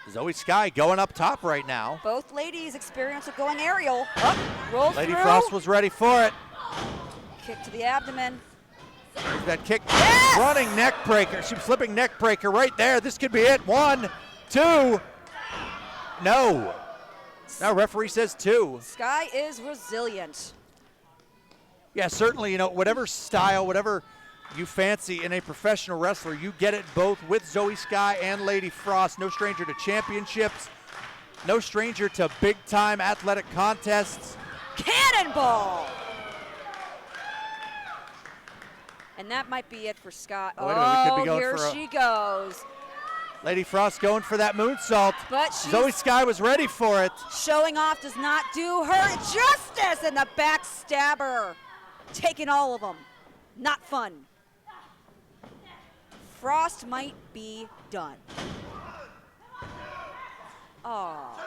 Zoey Skye going up top right now. Both ladies experience of going aerial. Up, roll Lady through. Frost was ready for it. Kick to the abdomen. There's that kick, Yes! running neck breaker. She's flipping neck breaker right there. This could be it. 1, 2. No. Now referee says 2. Skye is resilient. Yeah, certainly, whatever style, whatever you fancy in a professional wrestler, you get it both with Zoey Skye and Lady Frost. No stranger to championships. No stranger to big-time athletic contests. Cannonball! And that might be it for Skye. Wait a minute, we could be going here for she goes. Lady Frost going for that moonsault. But she's Zoey Skye was ready for it. showing off does not do her justice, and the backstabber. Taking all of them. Not fun. Frost might be done. Oh.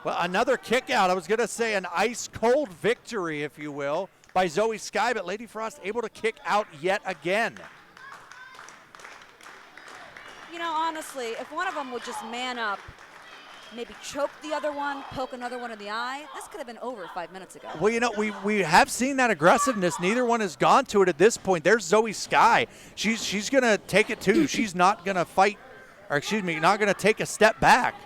Well, another kick out. I was going to say an ice-cold victory, if you will, by Zoey Skye, but Lady Frost able to kick out yet again. You know, honestly, if one of them would just man up, maybe choke the other one, poke another one in the eye, this could have been over 5 minutes ago. Well, you know, we have seen that aggressiveness. Neither one has gone to it at this point. There's Zoey Skye. She's going to take it too. She's not going to fight, or excuse me, not going to take a step back.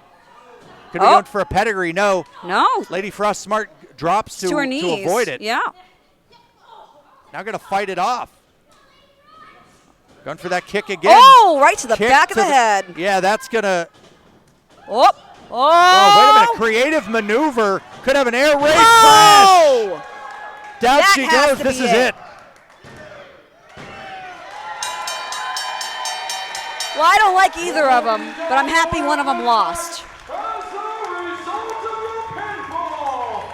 Could have gone for a pedigree. No. Lady Frost smart drops to her knees. To avoid it. Yeah. Now going to fight it off. Going for that kick again. Oh, right to the Kick back of the head. Yeah, that's going to. Oh, Oh, wait a minute. Creative maneuver. Could have an air raid crash. Oh! Down That she has goes. to This be is it. it. Well, I don't like either of them, but I'm happy one of them lost. As a result of the pinfall,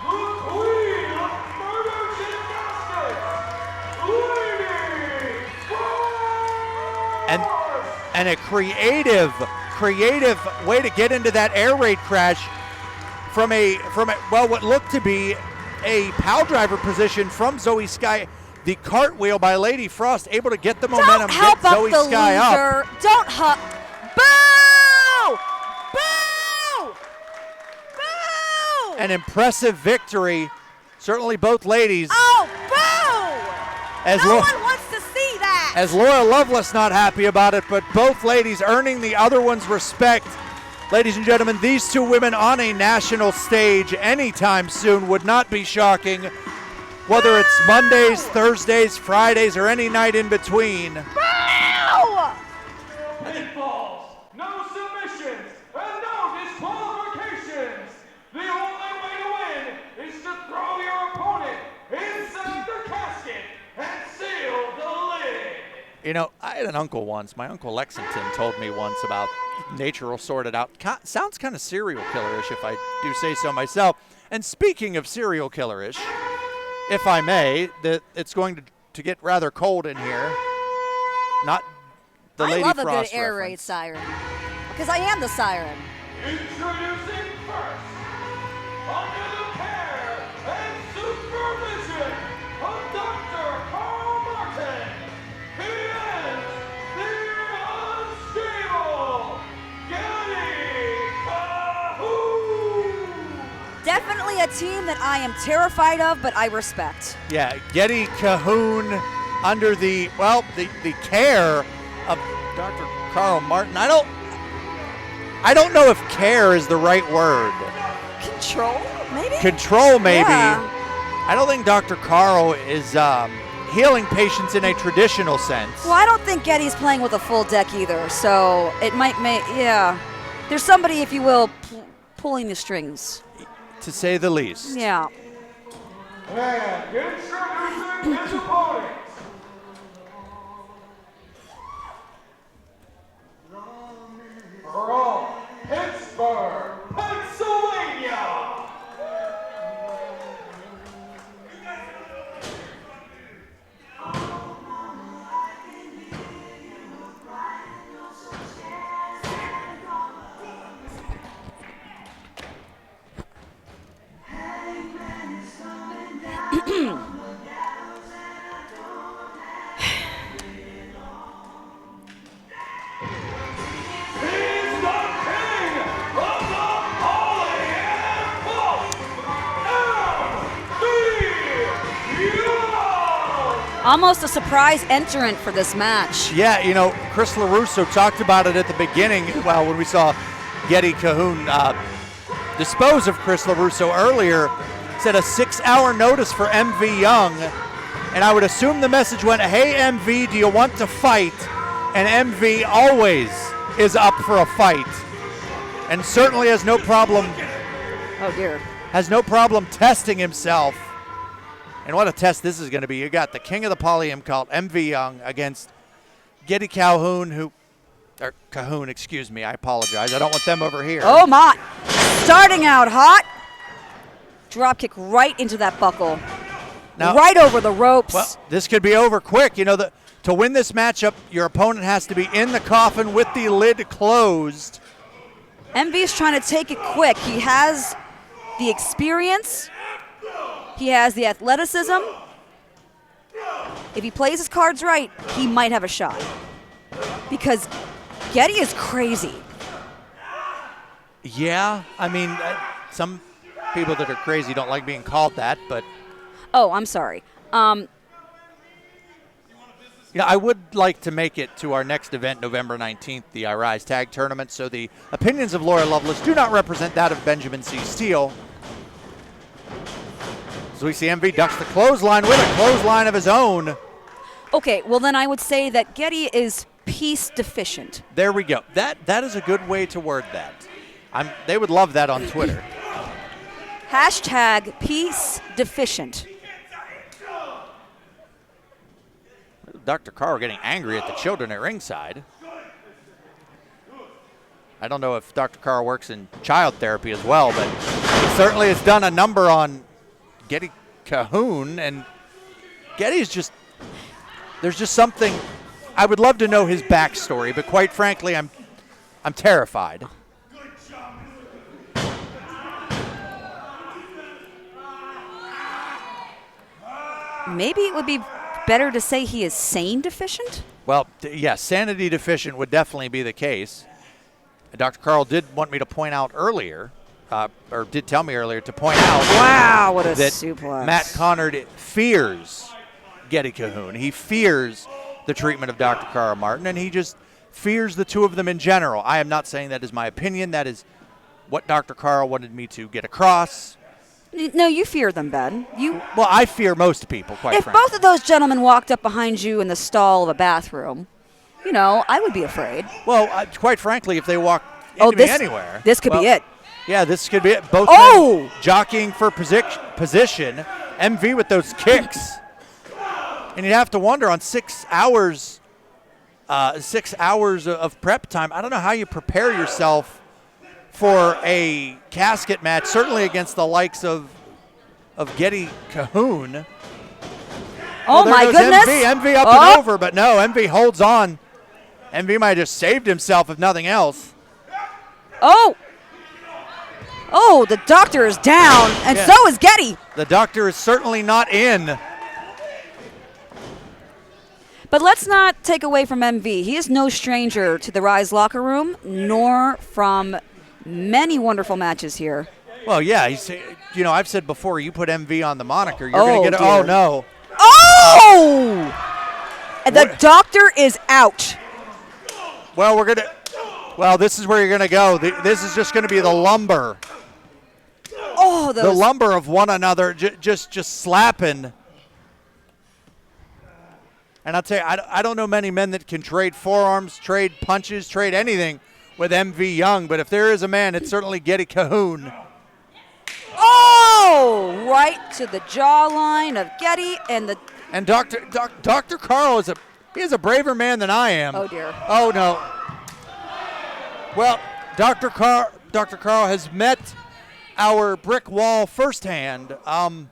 the queen of murder gymnastics, Lady Frost! And a creative way to get into that air raid crash from a well, what looked to be a pile driver position from Zoey Skye. The cartwheel by Lady Frost able to get the momentum, Don't help get up Zoey the Skye loser. up. Don't help. Boo! Boo! Boo! An impressive victory. Certainly both ladies. Oh, boo! As No Lo- one wants to see that. As Laura Loveless not happy about it, but both ladies earning the other one's respect. Ladies and gentlemen, these two women on a national stage anytime soon would not be shocking. Whether it's Mondays, Thursdays, Fridays, or any night in between. Boo! Pinfalls, no submissions, and no disqualifications. The only way to win is to throw your opponent inside the casket and seal the lid. You know, I had an uncle once. My Uncle Lexington told me once about nature will sort it out. Sounds kind of serial killerish if I do say so myself. And speaking of serial killerish, if I may, that it's going to get rather cold in here. Not the Lady Frost I love a good air raid reference. siren, because I am the siren. Introducing first, under the care and supervision of Dr. Carl Martin, he is the unstable Geddy Cahoon. Definitely a team that I am terrified of, but I respect. Yeah, Geddy Cahoon under the care of Dr. Carl Martin. I don't know if care is the right word. Control, maybe? Control, maybe. Yeah. I don't think Dr. Carl is healing patients in a traditional sense. Well, I don't think Geddy's playing with a full deck either, so it might make, yeah. There's somebody, if you will, pulling the strings. To say the least. Yeah. And introducing his opponent. From Pittsburgh, Pennsylvania. Almost a surprise entrant for this match. Yeah, you know, Chris LaRusso talked about it at the beginning, well, when we saw Geddy Cahoon dispose of Chris LaRusso earlier, said a 6-hour notice for MV Young, and I would assume the message went, hey MV, do you want to fight? And MV always is up for a fight, and certainly has no problem testing himself. And what a test this is going to be. You got the king of the polyam cult, MV Young, against Geddy Cahoon, who, or Cahoon, excuse me. I apologize. I don't want them over here. Oh, my. Starting out hot. Drop kick right into that buckle. Now, right over the ropes. Well, this could be over quick. You know, to win this matchup, your opponent has to be in the coffin with the lid closed. MV is trying to take it quick. He has the experience. He has the athleticism. If he plays his cards right, he might have a shot. Because Geddy is crazy. Yeah, I mean, some people that are crazy don't like being called that, but... Oh, I'm sorry. Yeah, I would like to make it to our next event, November 19th, the Ryse Tag Tournament, so the opinions of Laura Lovelace do not represent that of Benjamin C. Steele. So we see MV ducks the clothesline with a clothesline of his own. Okay, well then I would say that Geddy is piece deficient. There we go. That is a good way to word that. They would love that on Twitter. Hashtag piece deficient. Dr. Carl getting angry at the children at ringside. I don't know if Dr. Carl works in child therapy as well, but he certainly has done a number on Geddy Cahoon, and Geddy's just, there's just something, I would love to know his backstory, but quite frankly, I'm terrified. Maybe it would be better to say he is sane deficient? Well, yes, sanity deficient would definitely be the case. Dr. Carl did want me to point out earlier, or did tell me earlier to point out wow, what a that suplex. Matt Connard fears Geddy Cahoon. He fears the treatment of Dr. Carl Martin, and he just fears the two of them in general. I am not saying that is my opinion. That is what Dr. Carl wanted me to get across. No, you fear them, Ben. Well, I fear most people, quite If frankly. both of those gentlemen walked up behind you in the stall of a bathroom, I would be afraid. Well, quite frankly, if they walk into me anywhere. This could be it. Yeah, this could be it. Both men jockeying for position. MV with those kicks. And you'd have to wonder on 6 hours of prep time, I don't know how you prepare yourself for a casket match, certainly against the likes of Geddy Cahoon. Oh, my goodness. MV up and over, but no, MV holds on. MV might have just saved himself, if nothing else. Oh, the doctor is down, and so is Geddy. The doctor is certainly not in. But let's not take away from MV. He is no stranger to the Ryse locker room, nor from many wonderful matches here. Well, yeah, I've said before, you put MV on the moniker, you're going to get it. Dear. Oh, no. Oh! And the doctor is out. Well, this is where you're going to go. This is just going to be the lumber. Oh, the lumber of one another, just slapping. And I'll tell you, I don't know many men that can trade forearms, trade punches, trade anything with MV Young, but if there is a man, it's certainly Geddy Cahoon. Oh, right to the jawline of Geddy and Dr. Carl is a braver man than I am. Oh dear. Oh no. Well, Dr. Carl has met our brick wall firsthand. I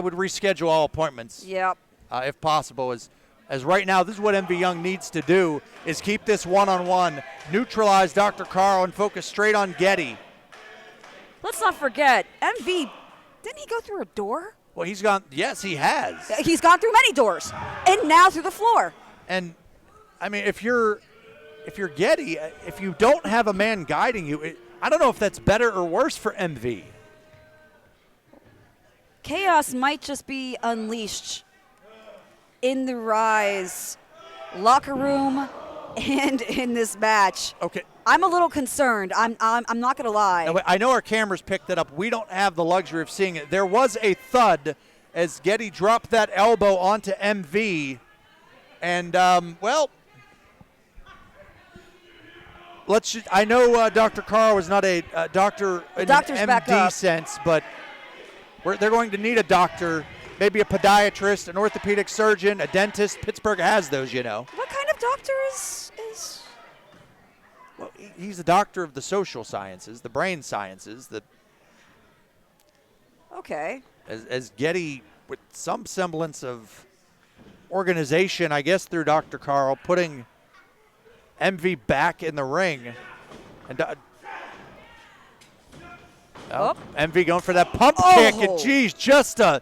would reschedule all appointments. Yep. If possible, as right now, this is what MV Young needs to do, is keep this one-on-one, neutralize Dr. Carl, and focus straight on Geddy. Let's not forget, MV, didn't he go through a door? Well, he's gone, yes, he has. He's gone through many doors, and now through the floor. And, I mean, if you're Geddy, if you don't have a man guiding you, I don't know if that's better or worse for MV. Chaos might just be unleashed in the Ryse locker room and in this match. Okay. I'm a little concerned. I'm not going to lie. Now, I know our cameras picked it up. We don't have the luxury of seeing it. There was a thud as Geddy dropped that elbow onto MV. And, I know Dr. Carr was not a doctor in an MD sense, but they're going to need a doctor, maybe a podiatrist, an orthopedic surgeon, a dentist. Pittsburgh has those, What kind of doctor is Well, he's a doctor of the social sciences, the brain sciences, okay. as Geddy, with some semblance of organization, I guess through Dr. Carl, putting MV back in the ring. And MV going for that pump kick, and geez, just a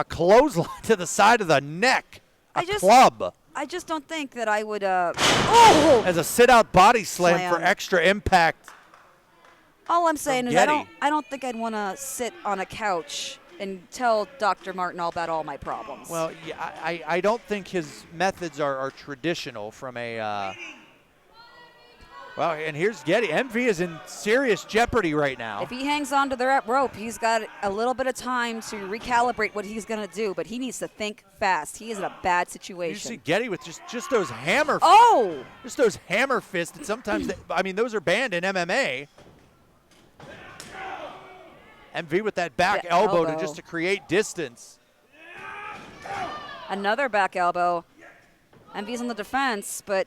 clothesline to the side of the neck. Club. I just don't think that I would. As a sit-out body slam for extra impact. All I'm saying is Geddy. I don't think I'd want to sit on a couch and tell Dr. Martin all about all my problems. Well, yeah, I don't think his methods are traditional from a. Well, and here's Geddy. MV is in serious jeopardy right now. If he hangs on to the rope, he's got a little bit of time to recalibrate what he's going to do, but he needs to think fast. He is in a bad situation. You see Geddy with just those hammer just those hammer fists, and sometimes, those are banned in MMA. MV with that back elbow to create distance. Another back elbow. MV's on the defense, but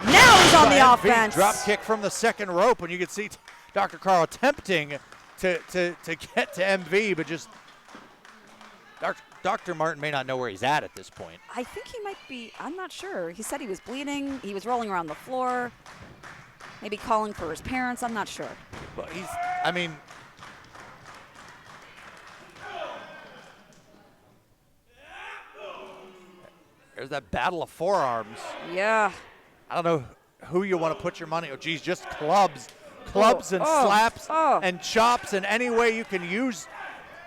now he's on the offense. Drop kick from the second rope, and you can see Dr. Carl attempting to get to MV, but just Dr. Martin may not know where he's at this point. I think he might be. I'm not sure. He said he was bleeding. He was rolling around the floor, maybe calling for his parents. I'm not sure. But there's that battle of forearms. Yeah. I don't know who you want to put your money on. Oh, geez, just clubs and slaps and chops, and any way you can use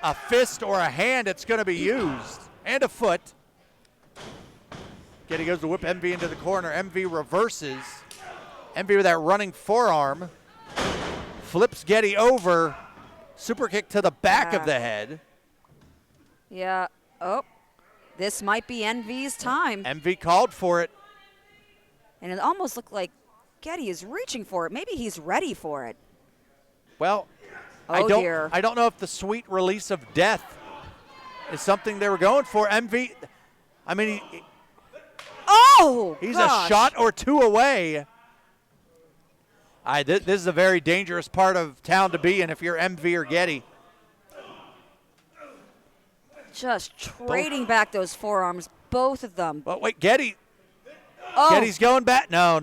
a fist or a hand, it's going to be used. And a foot. Geddy goes to whip MV into the corner. MV reverses. MV with that running forearm. Flips Geddy over. Super kick to the back of the head. Yeah. Oh. This might be MV's time. MV called for it. And it almost looked like Geddy is reaching for it. Maybe he's ready for it. Well, I don't know if the sweet release of death is something they were going for. MV, he's a shot or two away. This is a very dangerous part of town to be in if you're MV or Geddy. Just trading back those forearms, both of them. Well, wait, Geddy. Geddy's going back. No.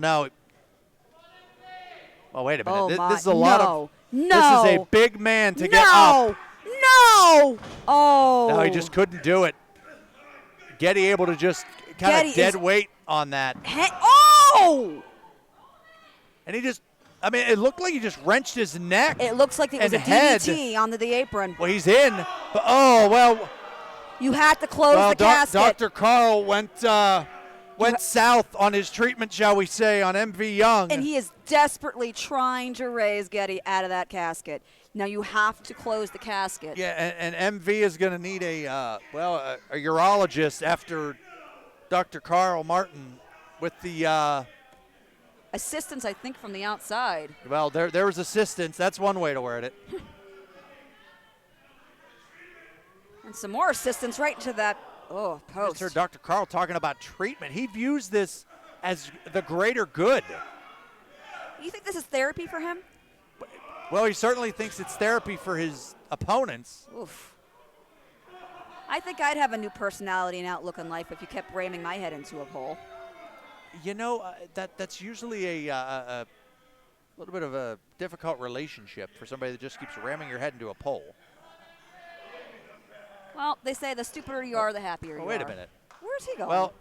Oh, wait a minute. This is a lot of. No. This is a big man to get up. No. Oh. No, he just couldn't do it. Geddy able to just kind of dead weight on that. And he just. It looked like he just wrenched his neck. It looks like it was a DDT onto the apron. Well, he's in. But, you had to close the casket. Dr. Carl went south on his treatment, shall we say, on MV Young. And he is desperately trying to raise Geddy out of that casket. Now you have to close the casket. Yeah, and MV is going to need a urologist after Dr. Carl Martin with the assistance, I think, from the outside. Well, there was assistance. That's one way to word it. And some more assistance right into that post. I just heard Dr. Carl talking about treatment. He views this as the greater good. You think this is therapy for him? Well, he certainly thinks it's therapy for his opponents. Oof. I think I'd have a new personality and outlook on life if you kept ramming my head into a pole. That's usually a little bit of a difficult relationship for somebody that just keeps ramming your head into a pole. Well, they say the stupider you are, the happier you are. Wait a minute. Where's he going? Well,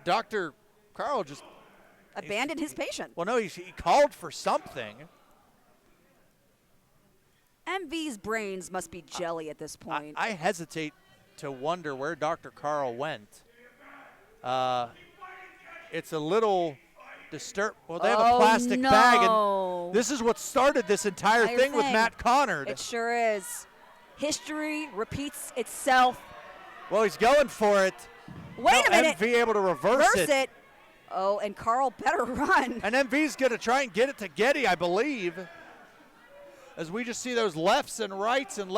Dr. Carl just abandoned his patient. Well, no, he called for something. MV's brains must be jelly at this point. I hesitate to wonder where Dr. Carl went. It's a little disturbed. Well, they have a plastic bag, and this is what started this entire thing with Matt Connard. It sure is. History repeats itself. Well, he's going for it. Wait a minute. MV able to reverse it. Oh, and Carl better run. And MV's going to try and get it to Geddy, I believe. As we just see those lefts and rights and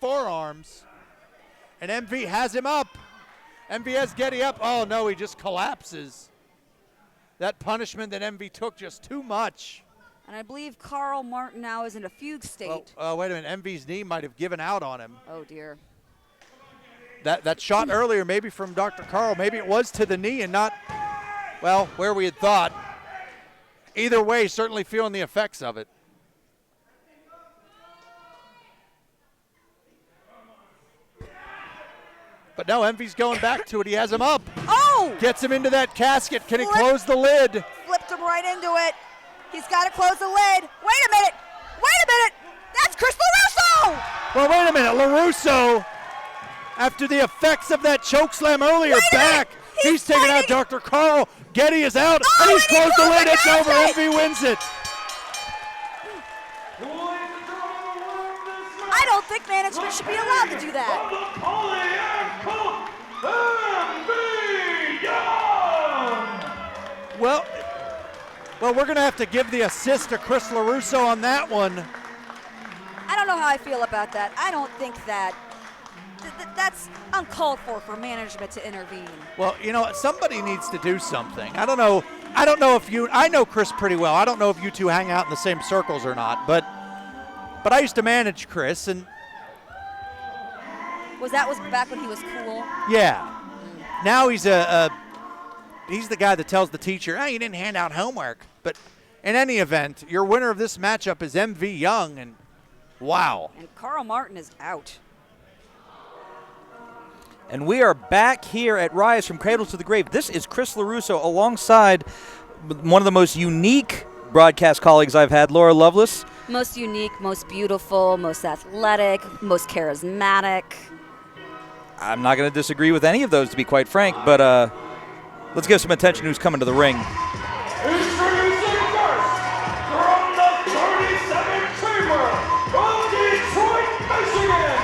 forearms. And MV has him up. MV has Geddy up. Oh, no, he just collapses. That punishment that MV took just too much. And I believe Carl Martin now is in a fugue state. Wait a minute. MV's knee might have given out on him. Oh, dear. That shot earlier, maybe from Dr. Carl, maybe it was to the knee and not, well, where we had thought. Either way, certainly feeling the effects of it. But no, MV's going back to it. He has him up. Oh! Gets him into that casket. Can he close the lid? Flipped him right into it. He's got to close the lid. Wait a minute. Wait a minute. That's Chris LaRusso. Well, wait a minute. LaRusso, after the effects of that chokeslam earlier, back. He's taking out Dr. Carl. Geddy is out, and he's closed the lid. It's over. MV wins it. I don't think management should be allowed to do that. Well, we're going to have to give the assist to Chris LaRusso on that one. I don't know how I feel about that. I don't think that that's uncalled for management to intervene. Well, you know, somebody needs to do something. I don't know if I know Chris pretty well. I don't know if you two hang out in the same circles or not, but I used to manage Chris, and was back when he was cool? Yeah. Now he's he's the guy that tells the teacher, "Oh, you didn't hand out homework." But in any event, your winner of this matchup is MV Young, and wow. And Carl Martin is out. And we are back here at Ryse from Cradle to the Grave. This is Chris LaRusso alongside one of the most unique broadcast colleagues I've had, Laura Lovelace. Most unique, most beautiful, most athletic, most charismatic. I'm not going to disagree with any of those, to be quite frank, but let's give some attention to who's coming to the ring. Introducing first, from the 37th chamber of Detroit, Michigan,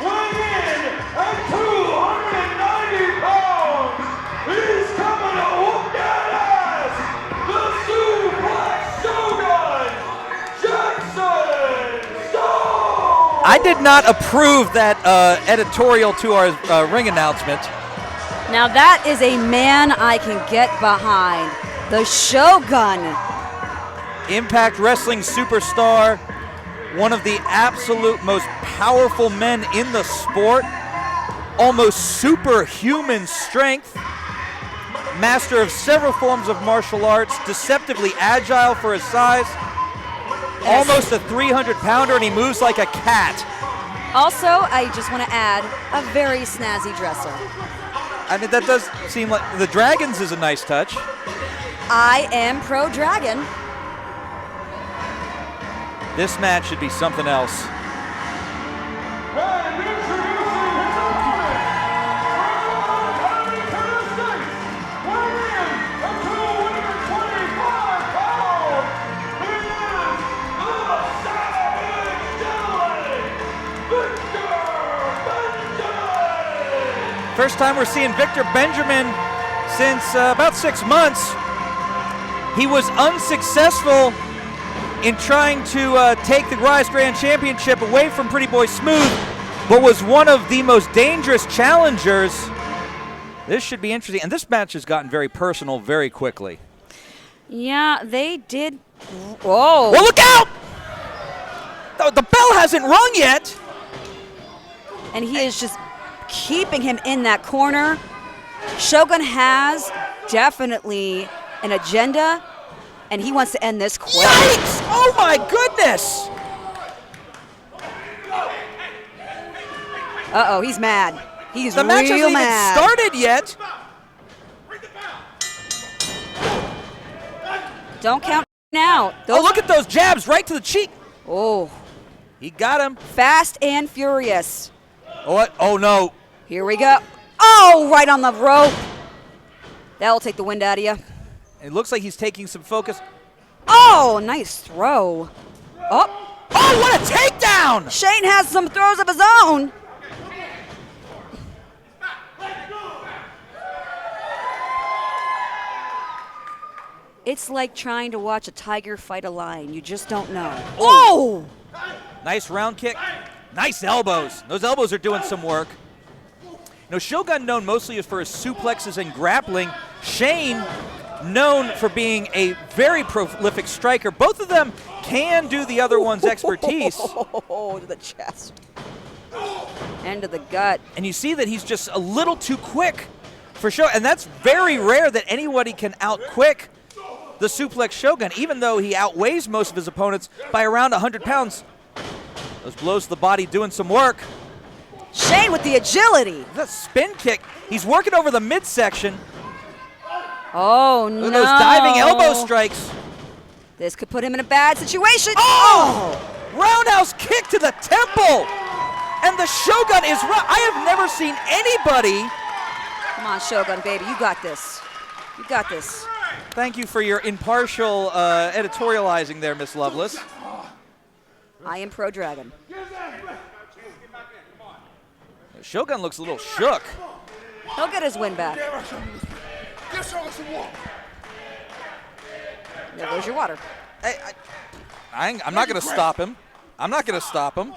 weighing in at 290 pounds, he's coming to whoop that ass, the Suplex Shogun, Jackson Stone! I did not approve that editorial to our ring announcement. Now that is a man I can get behind. The Shogun. Impact Wrestling superstar, one of the absolute most powerful men in the sport, almost superhuman strength, master of several forms of martial arts, deceptively agile for his size, almost a 300-pounder, and he moves like a cat. Also, I just want to add, a very snazzy dresser. I mean, that does seem like the Dragons is a nice touch. I am pro Dragon. This match should be something else. And introducing his opponent, from United States, weighing in at 225 pounds, he is the Savage Gentleman, Victor Benjamin! First time we're seeing Victor Benjamin since about 6 months. He was unsuccessful in trying to take the Ryse Grand Championship away from Pretty Boy Smooth, but was one of the most dangerous challengers. This should be interesting, and this match has gotten very personal very quickly. Yeah, they did. Whoa. Well, look out! The bell hasn't rung yet. And he is just keeping him in that corner. Shogun has definitely an agenda, and he wants to end this quick. Yikes! Oh my goodness! Uh-oh, he's mad. He's The match real hasn't mad. even started yet. Don't count now. Oh, look at those jabs right to the cheek. Oh, He got him. fast and furious. What? Oh no. Here we go. Oh, right on the rope. That'll take the wind out of you. It looks like he's taking some focus. Oh, nice throw. Oh, Oh, what a takedown! Shane has some throws of his own. It's like trying to watch a tiger fight a lion. You just don't know. Oh! Nice round kick. Nice elbows. Those elbows are doing some work. You know, Shogun known mostly for his suplexes and grappling. Shane known for being a very prolific striker. Both of them can do the other one's expertise. Oh, to the chest. And to the gut. And you see that he's just a little too quick for Shogun. And that's very rare that anybody can out-quick the suplex Shogun, even though he outweighs most of his opponents by around 100 pounds. Those blows to the body doing some work. Shane with the agility. That spin kick. He's working over the midsection. Oh, no. Look at those diving elbow strikes. This could put him in a bad situation. Oh! Roundhouse kick to the temple. And the Shogun is I have never seen anybody. Come on, Shogun, baby. You got this. You got this. Thank you for your impartial editorializing there, Miss Lovelace. I am pro Dragon. Shogun looks a little shook. He'll get his win back. There goes your water. I'm not going to stop him. I'm not going to stop him.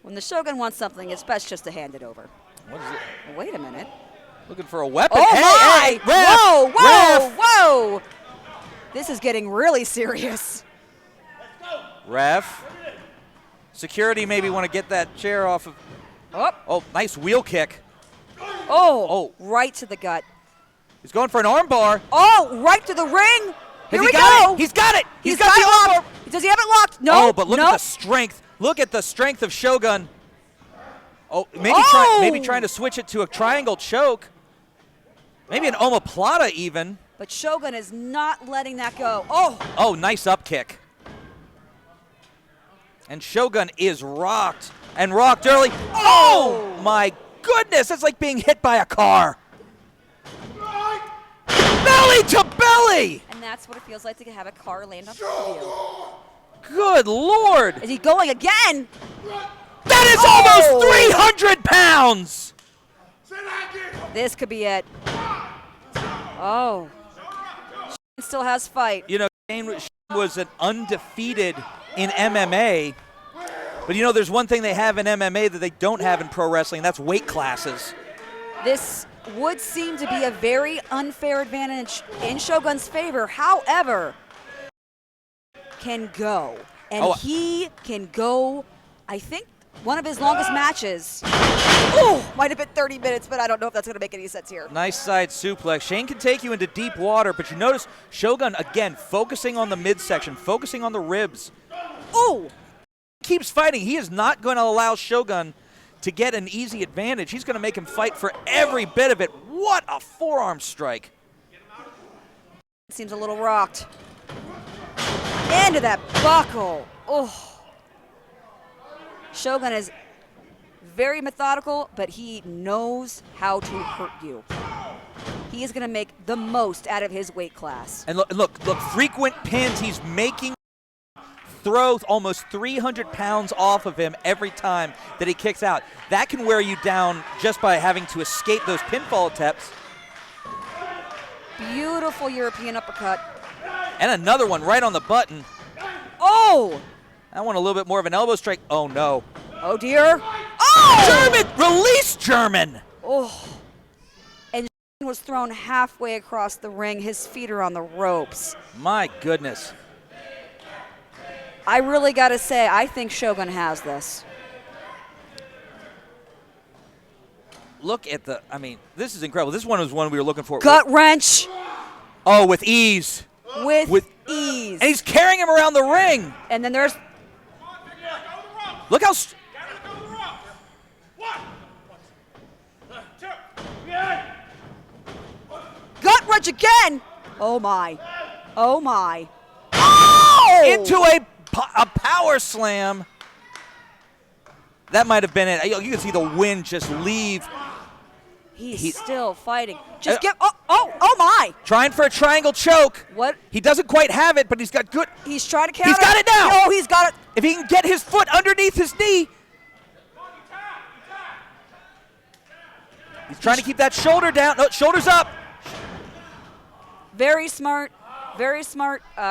When the Shogun wants something, it's best just to hand it over. What is it? Well, wait a minute. Looking for a weapon. Oh, my! Hey, ref, whoa, whoa, ref. whoa! This is getting really serious. Ref. Security maybe want to get that chair off of. Oh, Oh, nice wheel kick. oh, right to the gut. He's going for an arm bar. Oh, right to the ring. Here we got go. It? He's got it. He's got got the it arm locked. bar. Does he have it locked? No. Oh, but look no. at the strength. Look at the strength of Shogun. Oh, maybe trying to switch it to a triangle choke. Maybe an omoplata even. But Shogun is not letting that go. Oh. Oh, nice up kick. And Shogun is rocked and rocked early. Oh, my goodness. That's like being hit by a car. Belly to belly. And that's what it feels like to have a car land on top of you. Good Lord. Is he going again? That is almost 300 pounds. This could be it. Oh. Shane still has fight. You know, Shane was an undefeated in MMA. But you know, there's one thing they have in MMA that they don't have in pro wrestling, and that's weight classes. This would seem to be a very unfair advantage in Shogun's favor. However, can go. And he can go, I think, one of his longest matches. Oh, might have been 30 minutes, but I don't know if that's going to make any sense here. Nice side suplex. Shane can take you into deep water, but you notice Shogun, again, focusing on the midsection, focusing on the ribs. Oh! Keeps fighting. He is not going to allow Shogun to get an easy advantage. He's going to make him fight for every bit of it. What a forearm strike. Seems a little rocked. Into that buckle. Oh. Shogun is very methodical, but he knows how to hurt you. He is going to make the most out of his weight class. And look, frequent pins. He's making throw almost 300 pounds off of him every time that he kicks out. That can wear you down just by having to escape those pinfall attempts. Beautiful European uppercut. And another one right on the button. Oh! That one a little bit more of an elbow strike. Oh, no. Oh, dear. Oh! German! Release German! Oh. And was thrown halfway across the ring. His feet are on the ropes. My goodness. I really got to say, I think Shogun has this. Look at this is incredible. This one was one we were looking for. Gut wrench. Oh, with ease. With ease. And he's carrying him around the ring. And then there's... Look how... Gut wrench again. Oh, my. Oh, my. Oh! Into a power slam. That might have been it. You can see the wind just leave. He's still fighting. Just get... Oh, my. Trying for a triangle choke. What? He doesn't quite have it, but he's got good... He's trying to counter. He's got it now. No, he's got it. If he can get his foot underneath his knee. He's trying to keep that shoulder down. No, shoulder's up. Very smart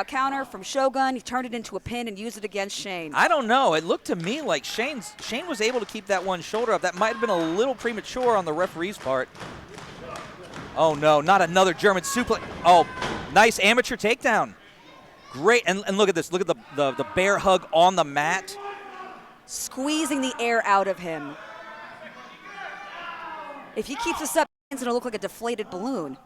counter from Shogun. He turned it into a pin and used it against Shane. I don't know. It looked to me like Shane was able to keep that one shoulder up. That might have been a little premature on the referee's part. Oh no, not another German suplex. Oh, nice amateur takedown. Great, and look at this. Look at the bear hug on the mat. Squeezing the air out of him. If he keeps this up, it's going to look like a deflated balloon.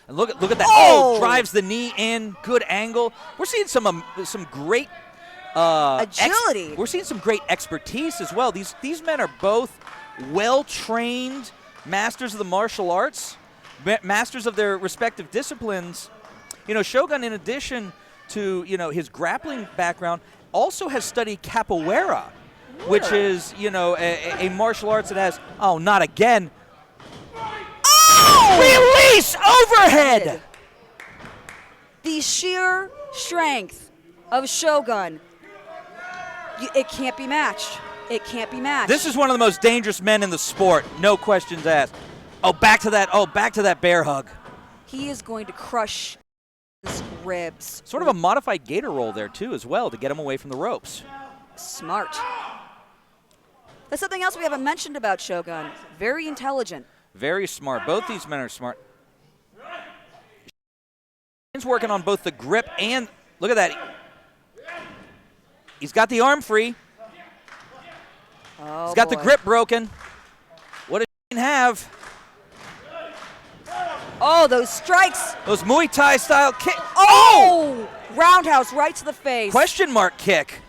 And look at that. Oh! Drives the knee in. Good angle. We're seeing some great agility. We're seeing some great expertise as well. These men are both well-trained masters of the martial arts, masters of their respective disciplines. You know, Shogun, in addition to his grappling background, also has studied capoeira, which is a martial arts that has not again. Oh! Release overhead. The sheer strength of Shogun. It can't be matched. It can't be matched. This is one of the most dangerous men in the sport, no questions asked. Oh, back to that bear hug. He is going to crush his ribs. Sort of a modified gator roll there too as well to get him away from the ropes. Smart. That's something else we haven't mentioned about Shogun. Very intelligent. Very smart. Both these men are smart. He's working on both the grip and, look at that. He's got the arm free. Oh, he's got the grip broken. What does he have? Oh, those strikes. Those Muay Thai style kick. Oh! Roundhouse right to the face. Question mark kick.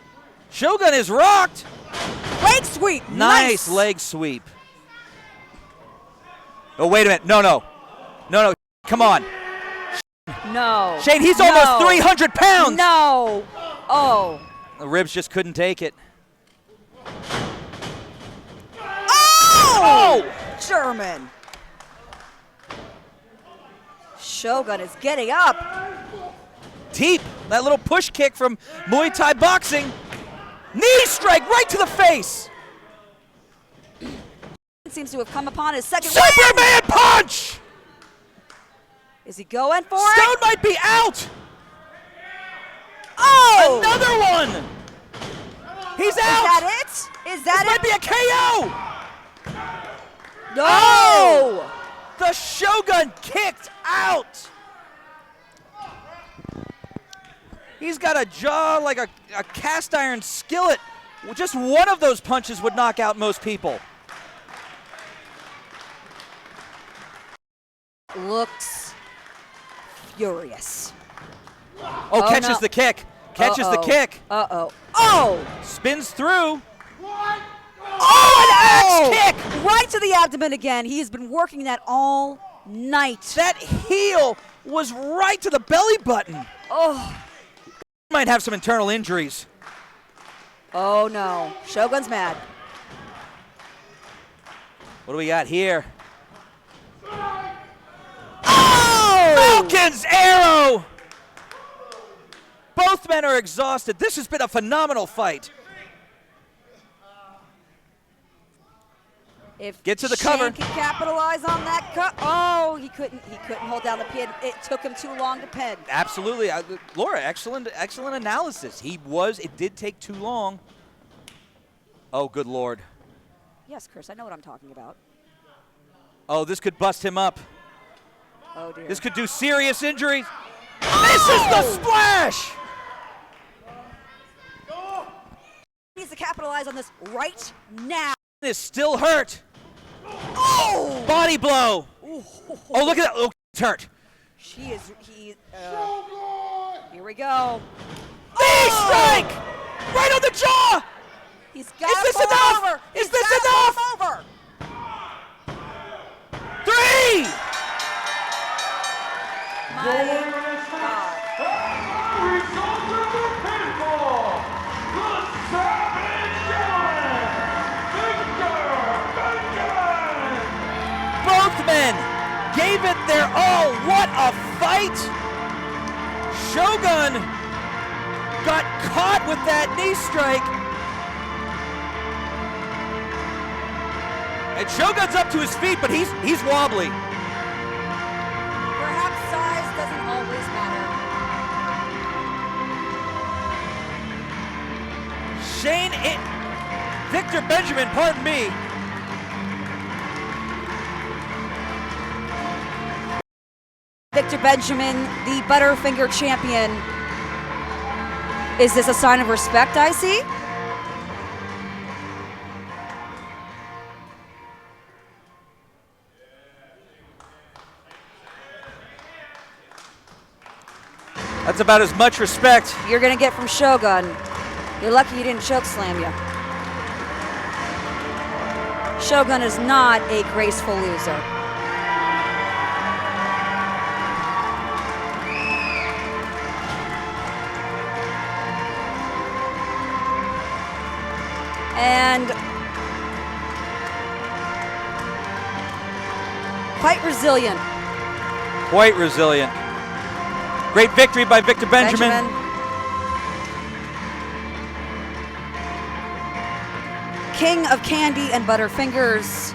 Shogun is rocked. Leg sweep. Nice leg sweep. Oh, wait a minute. No. Come on. No. Shane, he's almost 300 pounds. No. Oh. The ribs just couldn't take it. Oh! German. Shogun is getting up. Deep. That little push kick from Muay Thai boxing. Knee strike right to the face. Seems to have come upon his second Superman win. punch. Is he going for Stone it? might be out. Oh! Another one. He's out. Is that it? Is that Might be a KO. No! Oh! The Shogun kicked out. He's got a jaw like a cast iron skillet. Just one of those punches would knock out most people. Looks furious. Oh, catches the kick. Catches the kick. Uh-oh. Oh! Spins through. Oh, an axe kick! Right to the abdomen again. He has been working that all night. That heel was right to the belly button. Oh. Might have some internal injuries. Oh, no. Shogun's mad. What do we got here? Oh! Falcon's arrow! Both men are exhausted. This has been a phenomenal fight. If Get to the Shane cover. Can capitalize on that cut. Oh, he couldn't hold down the pin. It took him too long to pin. Absolutely. Laura, excellent analysis. It did take too long. Oh, good Lord. Yes, Chris, I know what I'm talking about. Oh, this could bust him up. Oh, dear. This could do serious injuries. This is the splash! He needs to capitalize on this right now. Is still hurt. Oh! Body blow. Ooh. Oh, look at that. Oh, it's hurt. Here we go. Knee strike! Right on the jaw! He's got Is this to enough? fall over. Is He's this gotta enough? fall over. 3! My God. Result of the pinfall, the Savage Gentleman, Victor Benjamin! Both men gave it their all. What a fight! Shogun got caught with that knee strike. And Shogun's up to his feet, but he's wobbly. Perhaps size doesn't always matter. Victor Benjamin, pardon me, Victor Benjamin, the Butterfinger champion. Is this a sign of respect I see? That's about as much respect. You're gonna get from Shogun. You're lucky you didn't choke slam you. Shogun is not a graceful loser. And quite resilient. Quite resilient. Great victory by Victor Benjamin. King of Candy and Butterfingers.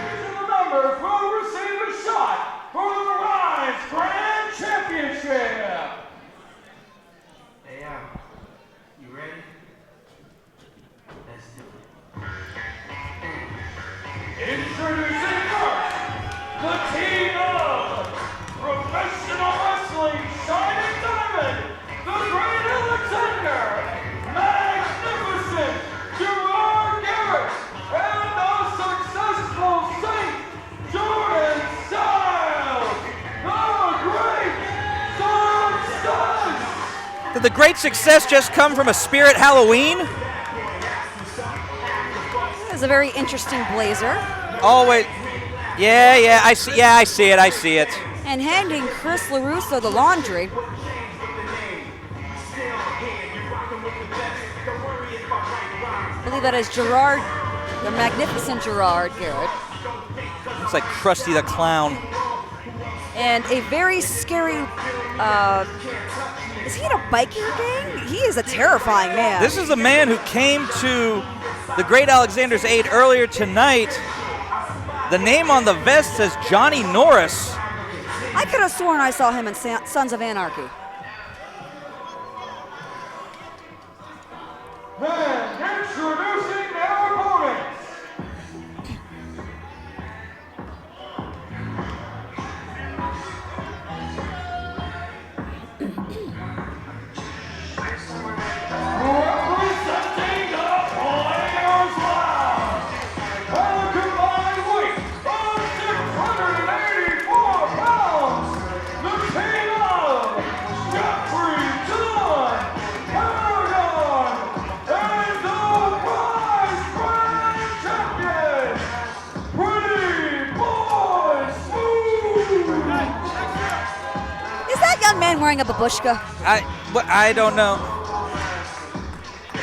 The members will receive a shot for the Ryse Grand Championship. Hey, you ready? Let's do it. Introducing first, the team of Professional Wrestling Shining Diamond, the Great Alexander, Magnificent Gerard Garrett, and the successful Saint Jordan Styles, the Great Success. Did the Great Success just come from a Spirit Halloween? This is a very interesting blazer. Always. Yeah, I see it. And handing Chris LaRusso the laundry. I believe that is Gerard, the magnificent Gerard Garrett. Looks like Krusty the Clown. And a very scary, is he in a biker gang? He is a terrifying man. This is a man who came to the Great Alexander's aid earlier tonight. The name on the vest says Johnny Norris. I could have sworn I saw him in Sons of Anarchy. And introducing their opponents. Representing the Players Lounge, at a combined weight of 684 pounds, the team of Jeffry, Paragon, and the Ryse Grand Champion, Pretty Boy Smooth. Is that young man wearing a babushka? I don't know.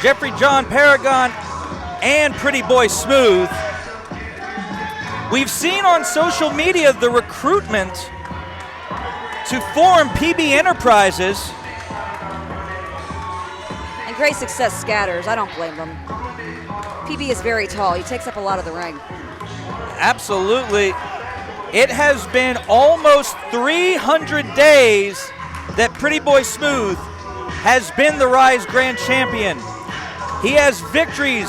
Jeffrey, John, Paragon, and Pretty Boy Smooth. We've seen on social media the recruitment to form PB Enterprises. And Great Success scatters. I don't blame them. PB is very tall. He takes up a lot of the ring. Absolutely. It has been almost 300 days that Pretty Boy Smooth has been the Ryse Grand Champion. He has victories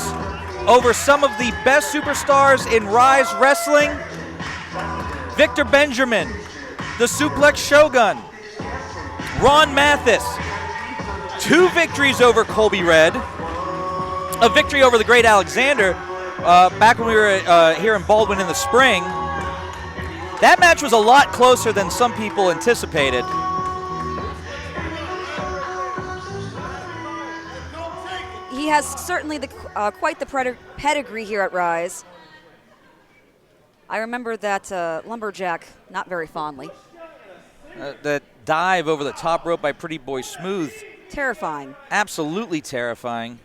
over some of the best superstars in Ryse Wrestling. Victor Benjamin, the Suplex Shogun. Ron Mathis, 2 victories over Colby Red. A victory over the Great Alexander back when we were here in Baldwin in the spring. That match was a lot closer than some people anticipated. He has certainly quite the pedigree here at Ryse. I remember that lumberjack not very fondly. That dive over the top rope by Pretty Boy Smooth. Terrifying. Absolutely terrifying.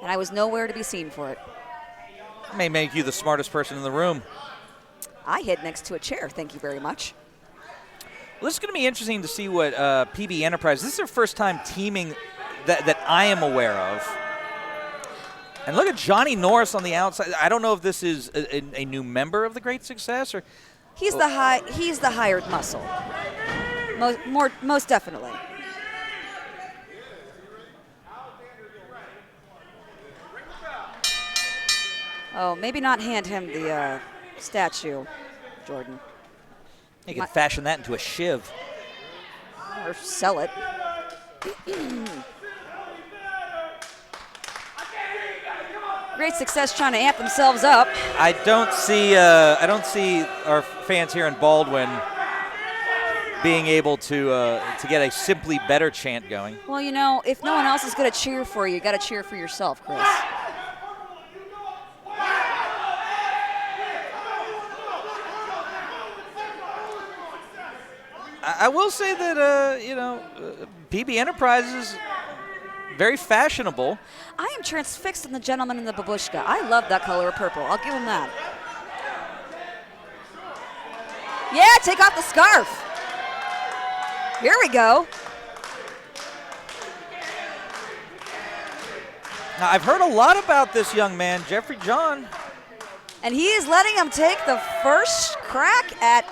And I was nowhere to be seen for it. May make you the smartest person in the room. I hid next to a chair, thank you very much. Well, this is going to be interesting to see what PB Enterprise, this is their first time teaming that I am aware of. And look at Johnny Norris on the outside. I don't know if this is a new member of the Great Success or he's the hired muscle. Most definitely. Oh, maybe not hand him the statue, Jordan. You can fashion that into a shiv. Or sell it. Great Success trying to amp themselves up. I don't see our fans here in Baldwin being able to get a Simply Better chant going. Well, you know, if no one else is going to cheer for you, you got to cheer for yourself, Chris. I will say that, PB Enterprises, very fashionable. I am transfixed on the gentleman in the babushka. I love that color of purple. I'll give him that. Yeah, take off the scarf. Here we go. Now, I've heard a lot about this young man, Jeffrey John. And he is letting him take the first crack at,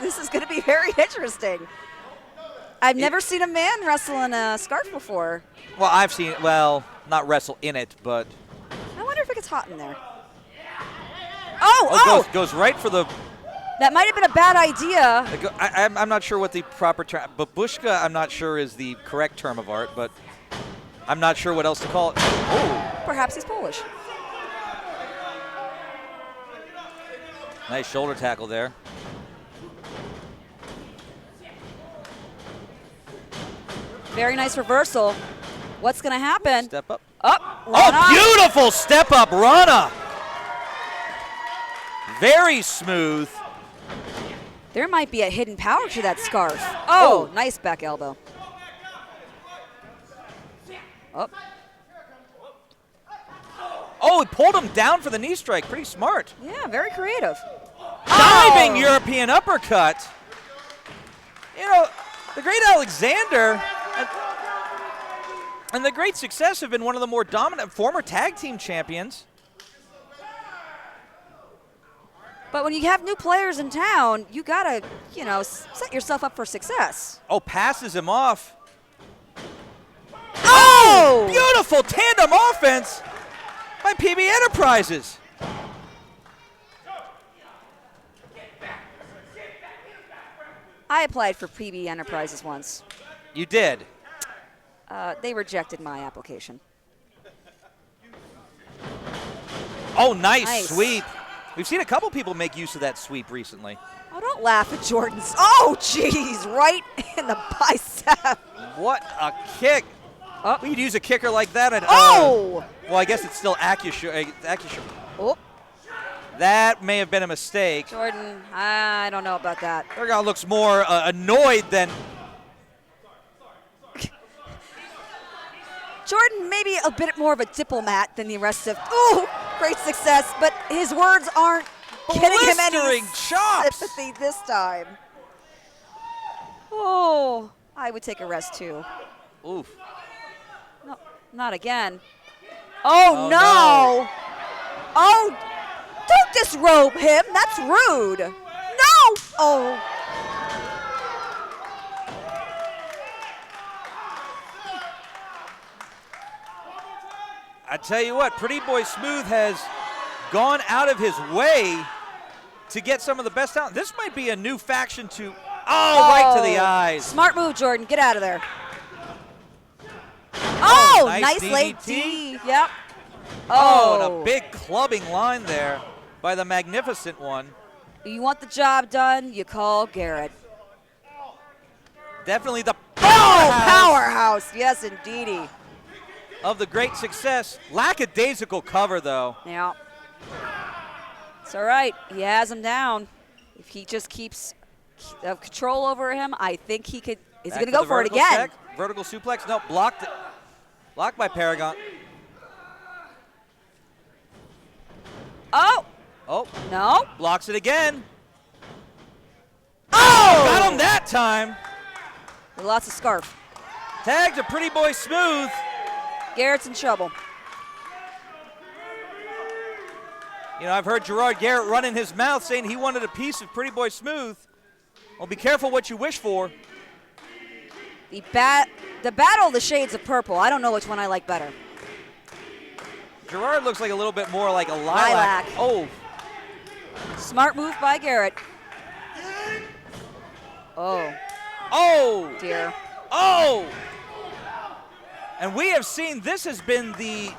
this is going to be very interesting. I've never seen a man wrestle in a scarf before. Well, I've seen, not wrestle in it, but. I wonder if it gets hot in there. Oh! Goes right for the. That might have been a bad idea. I'm not sure what the proper term. Babushka, I'm not sure is the correct term of art, but I'm not sure what else to call it. Oh. Perhaps he's Polish. Nice shoulder tackle there. Very nice reversal. What's going to happen? Step up. Up. Oh, beautiful step up, Rana. Very smooth. There might be a hidden power to that scarf. Oh, nice back elbow. Up. Oh, he pulled him down for the knee strike. Pretty smart. Yeah, very creative. Diving European uppercut. You know, the Great Alexander and the Great Success have been one of the more dominant former tag team champions. But when you have new players in town, you got to, set yourself up for success. Oh, passes him off. Oh! Beautiful tandem offense by PB Enterprises. I applied for PB Enterprises once. You did? They rejected my application. Oh, nice sweep. We've seen a couple people make use of that sweep recently. Oh, don't laugh at Jordan's. Oh, jeez, right in the bicep. What a kick. Oh. We could use a kicker like that. At, Oh! Well, I guess it's still Acusure. Oh. That may have been a mistake. Jordan, I don't know about that. Paragon looks more annoyed than... Jordan maybe a bit more of a diplomat than the rest of... Ooh, Great Success, but his words aren't getting him any blistering chops. sympathy this time. Oh, I would take a rest too. Oof. No, not again. Oh, no. Oh, don't disrobe him. That's rude. No. Oh. I tell you what, Pretty Boy Smooth has gone out of his way to get some of the best talent. This might be a new faction to... Oh, right to the eyes. Smart move, Jordan. Get out of there. Oh, nice late DDT. D. Yep. Oh, and a big clubbing line there by the Magnificent One. You want the job done, you call Garrett. Definitely the Powerhouse. Yes, indeedy. of the Great Success. Lackadaisical cover, though. Yeah. It's all right. He has him down. If he just keeps control over him, I think he could. Is he going to go for it again? Check. Vertical suplex. No, blocked. Blocked by Paragon. Oh. Oh. No. Blocks it again. Oh! Got him that time. With lots of scarf. Tag to Pretty Boy Smooth. Garrett's in trouble. You know, I've heard Gerard Garrett running his mouth saying he wanted a piece of Pretty Boy Smooth. Well, be careful what you wish for. The battle of the shades of purple. I don't know which one I like better. Gerard looks like a little bit more like a lilac. Oh. Smart move by Garrett. Oh, Oh! dear. Oh! And we have seen, this has been the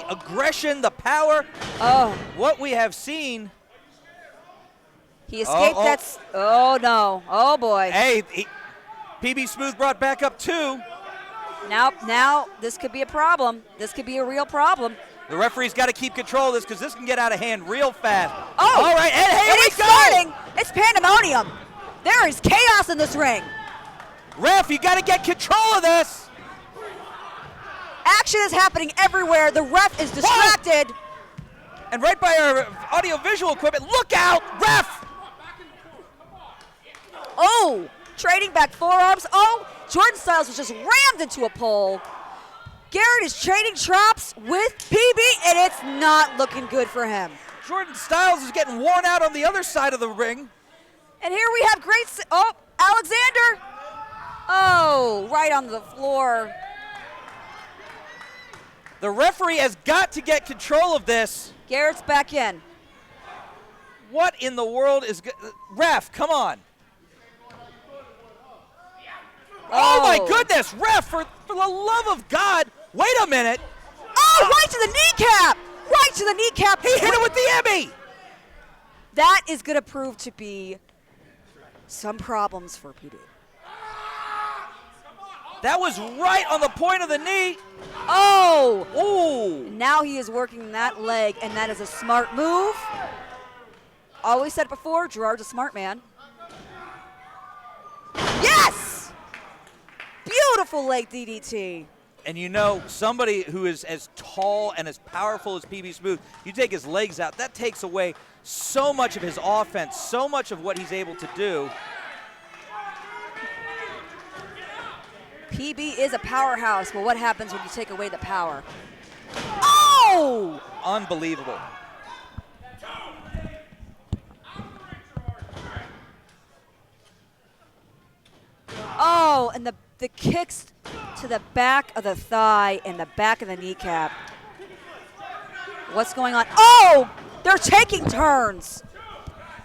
aggression, the power. Oh, What we have seen. he escaped oh, no. Oh, boy. Hey, PB Smooth brought back up 2. Now, this could be a problem. This could be a real problem. The referee's got to keep control of this because this can get out of hand real fast. Oh! All right, and here we it's go! starting. It's pandemonium. There is chaos in this ring. Ref, you got to get control of this. Action is happening everywhere. The ref is distracted. And right by our audio-visual equipment, look out, ref! Oh, trading back forearms. Oh, Jordan Styles was just rammed into a pole. Garrett is trading chops with PB, and it's not looking good for him. Jordan Styles is getting worn out on the other side of the ring. And here we have Alexander. Oh, right on the floor. The referee has got to get control of this. Garrett's back in. What in the world is ref, come on. Oh my goodness, ref, for the love of God, wait a minute. Oh, right to the kneecap. Right to the kneecap. He hit it with the Emmy. That is going to prove to be some problems for PD. That was right on the point of the knee. Oh! Ooh! Now he is working that leg, and that is a smart move. Always said it before, Gerard's a smart man. Yes! Beautiful leg DDT. And you know, somebody who is as tall and as powerful as PB Smooth, you take his legs out, that takes away so much of his offense, so much of what he's able to do. PB is a powerhouse, but what happens when you take away the power? Oh! Unbelievable. Oh, and the kicks to the back of the thigh and the back of the kneecap. What's going on? Oh! They're taking turns.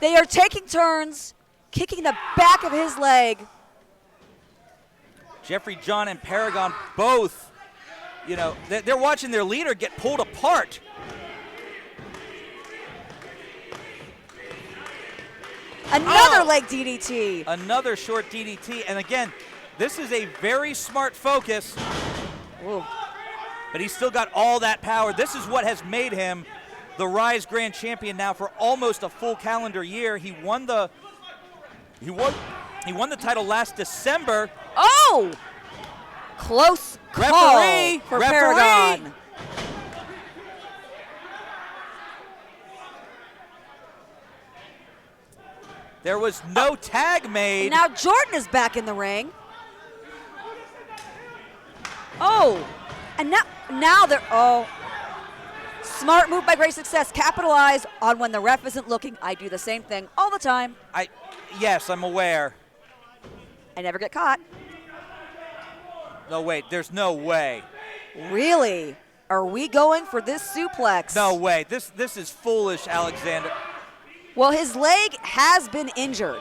They are taking turns, kicking the back of his leg. Jeffrey, John, and Paragon both, you know, they're watching their leader get pulled apart. Another leg DDT. Another short DDT, and again, this is a very smart focus. Ooh. But he's still got all that power. This is what has made him the Ryse Grand Champion now for almost a full calendar year. He won the title last December. Oh! Close call for Paragon. There was no tag made. Now Jordan is back in the ring. Oh, and now they're, smart move by Great Success. Capitalize on when the ref isn't looking. I do the same thing all the time. Yes, I'm aware. I never get caught. No, wait, there's no way. Really? Are we going for this suplex? No way. This is foolish, Alexander. Well, his leg has been injured.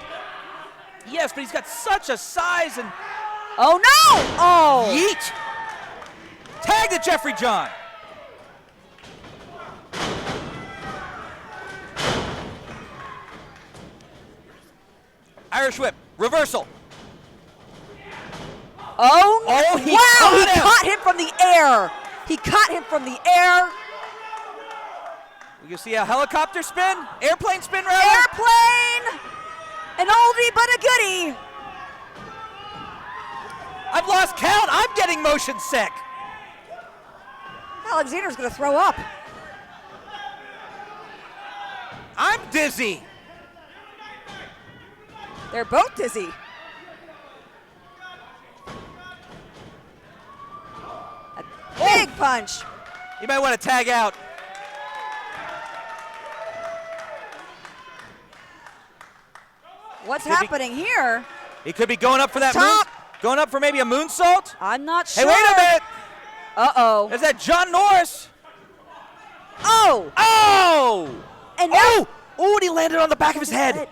Yes, but he's got such a size and... Oh, no! Oh! Yeet! Tag to Jeffrey John. Irish whip, reversal. Oh, he wow! caught him. Caught him from the air. He caught him from the air. You see a helicopter spin? Airplane spin, rather? Airplane! An oldie but a goodie. I've lost count. I'm getting motion sick. Alexander's going to throw up. I'm dizzy. They're both dizzy. A big punch. You might want to tag out. What's happening here? He could be going up for that Top. moon, going up for maybe a moonsault. I'm not sure. Hey, wait a minute. Uh-oh. Is that John Norris? Oh! Oh! And now Oh! And he landed on the back of his head.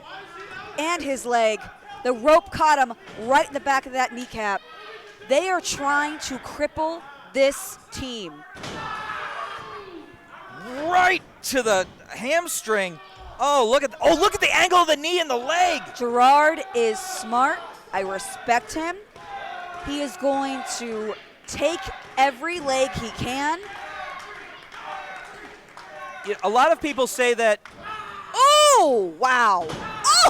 and his leg. The rope caught him right in the back of that kneecap. They are trying to cripple this team. Right to the hamstring. Oh, look at the angle of the knee and the leg. Gerard is smart. I respect him. He is going to take every leg he can. A lot of people say that. Oh, wow.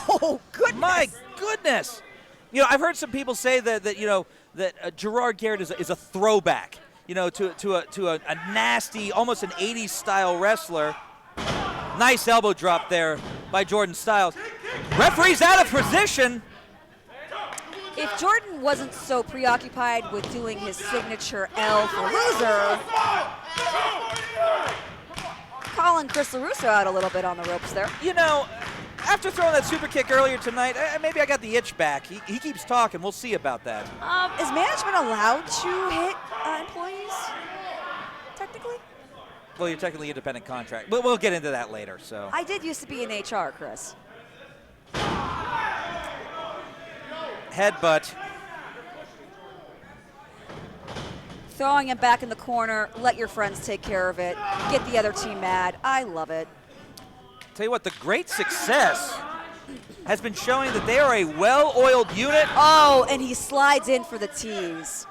Oh, goodness. My goodness. I've heard some people say that Gerard Garrett is a throwback, to a nasty, almost an 80s style wrestler. Nice elbow drop there by Jordan Styles. Referee's out of position. If Jordan wasn't so preoccupied with doing his signature L for loser, calling Chris LaRusso out a little bit on the ropes there. After throwing that super kick earlier tonight, maybe I got the itch back. He keeps talking. We'll see about that. Is management allowed to hit employees, technically? Well, you're technically independent contract. But we'll get into that later. So I did used to be in HR, Chris. Headbutt. Throwing him back in the corner, let your friends take care of it, get the other team mad. I love it. Tell you what, the great success has been showing that they are a well-oiled unit. Oh, and he slides in for the tease.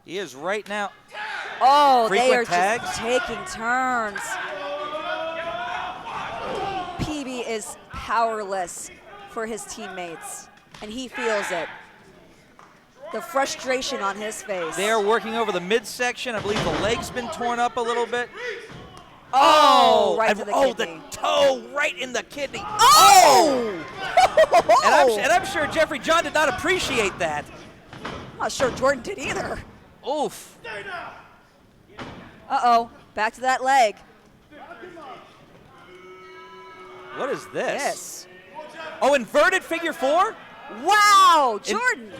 He is right now. Oh, Frequent they are tags. just taking turns. PB is powerless for his teammates, and he feels it. The frustration on his face. They are working over the midsection. I believe the leg's been torn up a little bit. Right to the kidney. The toe right in the kidney. Oh! And I'm sure Jeffrey John did not appreciate that. I'm not sure Jordan did either. Oof. Uh-oh, back to that leg. What is this? Yes. Oh, inverted figure four? Wow, Jordan.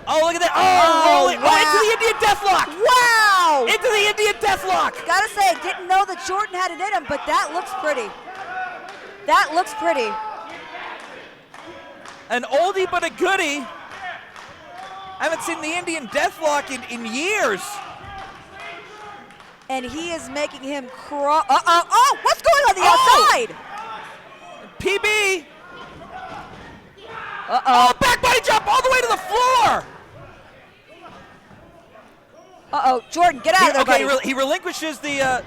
Oh, look at that. Oh, rolling. Wow. Oh, into the Indian Deathlock. Wow. Into the Indian Deathlock. Gotta say, didn't know that Jordan had it in him, but that looks pretty. That looks pretty. An oldie but a goodie. I haven't seen the Indian Deathlock in years. And he is making him crawl. Oh, what's going on the outside? PB. Uh-oh. Back body drop all the way to the floor. Uh-oh, Jordan, get out of there, Okay, buddy. he relinquishes the.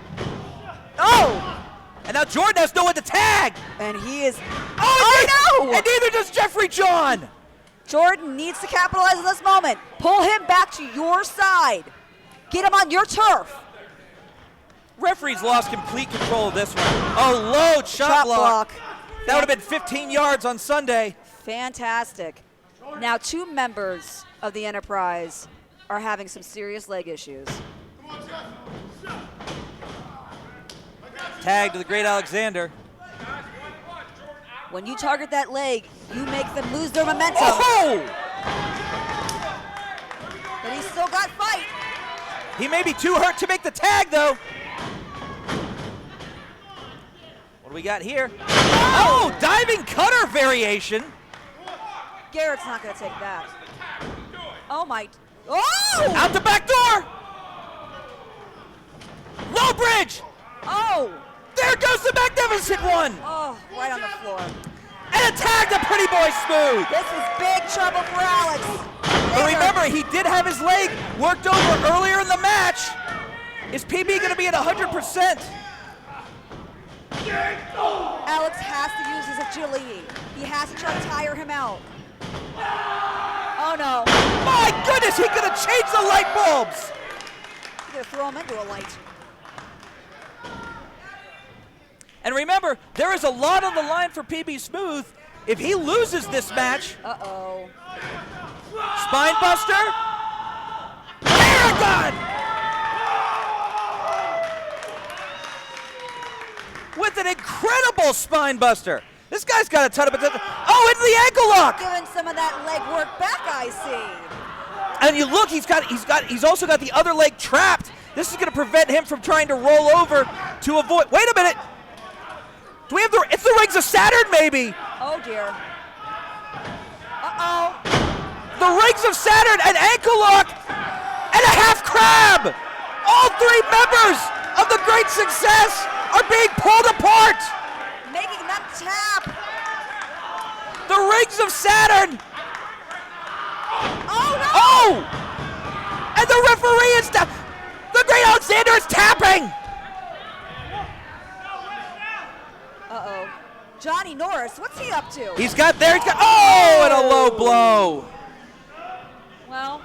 Oh! And now Jordan has no one to tag. And he is. Oh, no! And neither does Jeffrey John. Jordan needs to capitalize on this moment. Pull him back to your side. Get him on your turf. Referee's lost complete control of this one. Oh, low shot block. That would have been 15 yards on Sunday. Fantastic. Now, two members of the Enterprise are having some serious leg issues. Tag to the great Alexander. When you target that leg, you make them lose their momentum. Oh! But he's still got fight. He may be too hurt to make the tag, though. What do we got here? Oh, diving cutter variation. Garrett's not going to take that. Oh, my. Oh! Out the back door. Low bridge. Oh! There goes the magnificent one. Oh, right on the floor. And a tag to Pretty Boy Smooth. This is big trouble for Alex. But remember, he did have his leg worked over earlier in the match. Is PB going to be at 100%? Alex has to use his agility. He has to try to tire him out. Oh, no. My goodness, he could have changed the light bulbs. He's going to throw him into a light. And remember, there is a lot on the line for PB Smooth. If he loses this match, Uh-oh. Spine Buster, Paragon! With an incredible Spine Buster. This guy's got a ton of potential. Oh, into the ankle lock! Doing some of that leg work back, I see. And you look, he's also got the other leg trapped. This is going to prevent him from trying to roll over to avoid. Wait a minute. Do we have it's the Rings of Saturn, maybe? Oh, dear. Uh-oh. The Rings of Saturn, an ankle lock, and a half crab. All three members of the Great Success are being pulled apart. Making them tap. The Rings of Saturn. Oh, no. Oh! And the referee is the Great Alexander is tapping. Uh-oh. Johnny Norris, what's he up to? He's got, oh, and a low blow. Well,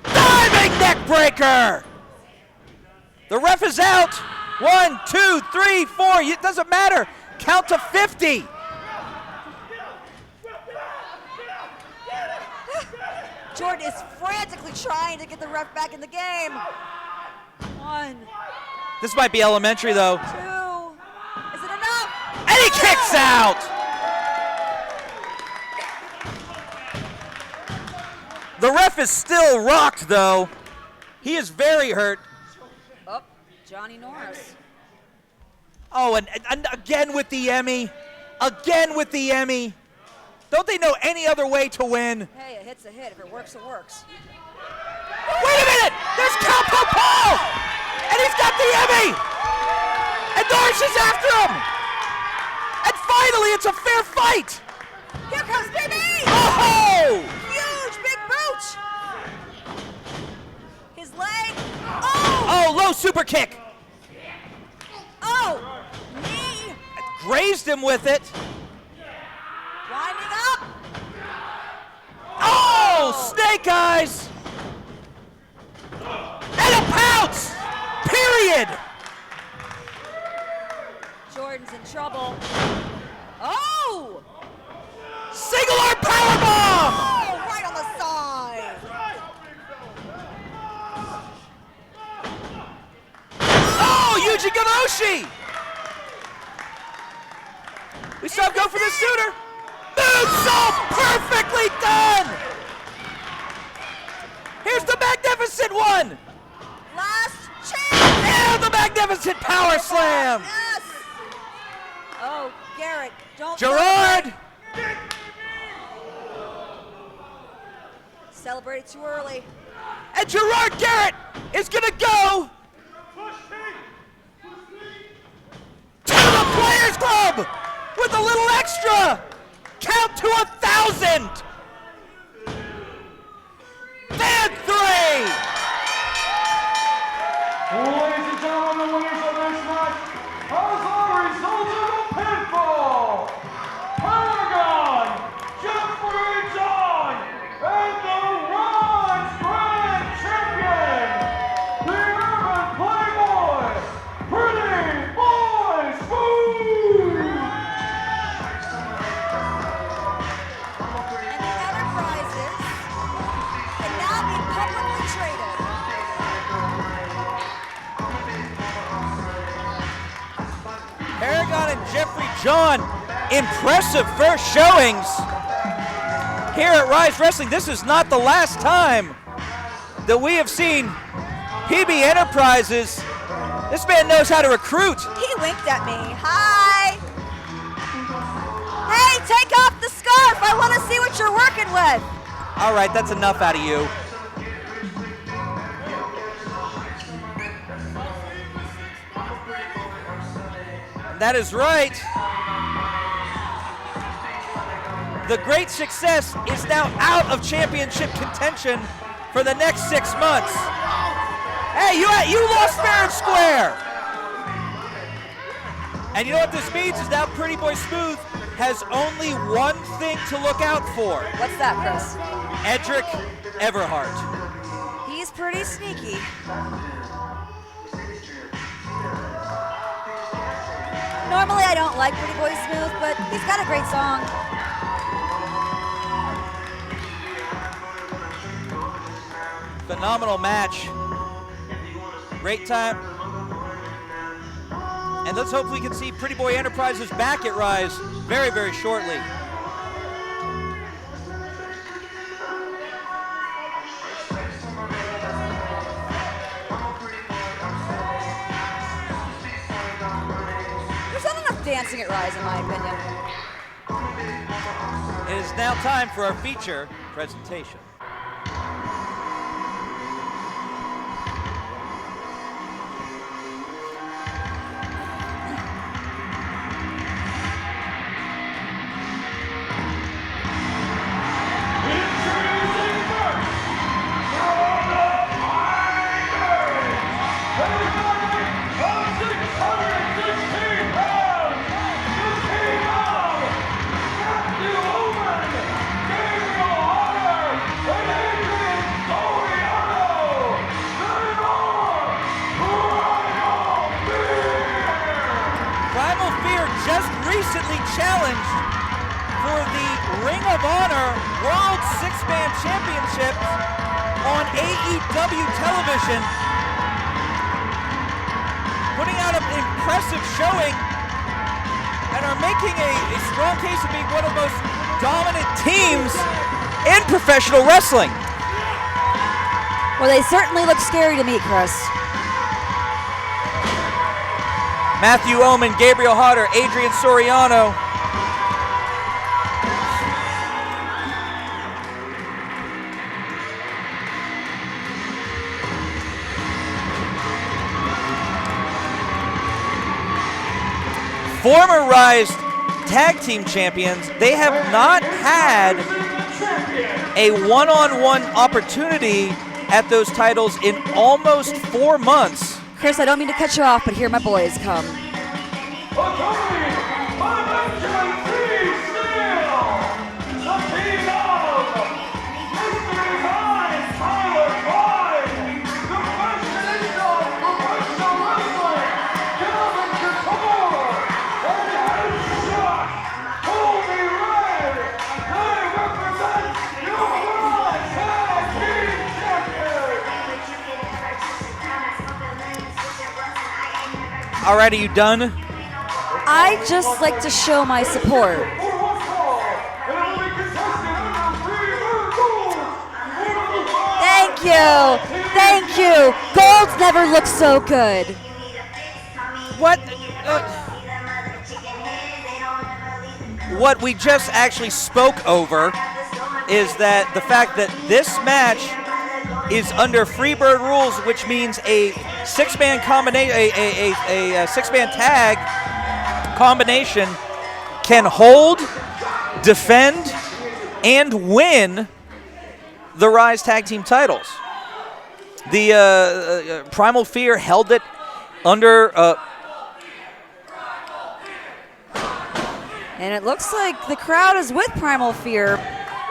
Diving neck breaker. The ref is out. 1, 2, 3, 4. It doesn't matter. Count to 50. Jordan is frantically trying to get the ref back in the game. 1, This might be elementary, though. 2. Is it enough? And he kicks out. The ref is still rocked, though. He is very hurt. Oh, Johnny Norris. Oh, and again with the Emmy. Again with the Emmy. Don't they know any other way to win? Hey, a hit's a hit. If it works, it works. Wait a minute! There's Cowpoke Paul! And he's got the Emmy! And Norris is after him! And finally, it's a fair fight! Here comes Baby! Oh! Huge big boot! His leg. Oh! Oh, low super kick! Oh! Knee! Grazed him with it. Winding up! Oh! Snake eyes! And a pounce! Period! Jordan's in trouble. Oh! Single arm powerbomb! Oh, right on the side! Oh, Yuji Ganoshi! We saw him go for the shooter. Moonsault perfectly done! Here's the magnificent one! Last chance! And the magnificent power slam! Yes! Oh, Garrett, don't Gerard! celebrate too early. And Gerard Garrett is gonna go to the Players Club with a little extra! Count to 1,000! And 3! Ladies and gentlemen, the winners of this match as a result of a pinfall, Paragon, Jeffry John, and the Rise Grand Champion, the Urban Playboy, Pretty Boy Smooth! And the Enterprises can now be publicly traded. Paragon and Jeffry John, impressive first showings here at Ryse Wrestling. This is not the last time that we have seen PB Enterprises. This man knows how to recruit. He winked at me. Hi! Hey, take off the scarf! I want to see what you're working with! All right, that's enough out of you. That is right. The Great Success is now out of championship contention for the next 6 months. Hey, you lost fair and square. And you know what this means is now Pretty Boy Smooth has only one thing to look out for. What's that, Chris? Edric Everhart. He's pretty sneaky. Normally I don't like Pretty Boy Smooth, but he's got a great song. Phenomenal match. Great time. And let's hope we can see Pretty Boy Enterprises back at Ryse very, very shortly. dancing at Ryse, in my opinion. It is now time for our feature presentation. Recently challenged for the Ring of Honor World Six-Man Championship on AEW television, putting out an impressive showing and are making a strong case of being one of the most dominant teams in professional wrestling. Well, they certainly look scary to me, Chris. Matthew Omen, Gabriel Hodder, Adrien Sorlano. Former Ryse tag team champions, they have not had a one-on-one opportunity at those titles in almost 4 months. Chris, I don't mean to cut you off, but here my boys come. All right, are you done? I just like to show my support. Thank you. Thank you. Gold's never looked so good. What we just actually spoke over is that the fact that this match is under Freebird rules, which means a six-man combination, a six-man tag combination can hold, defend, and win the Ryse tag team titles. The Primal Fear held it under. And it looks like the crowd is with Primal Fear,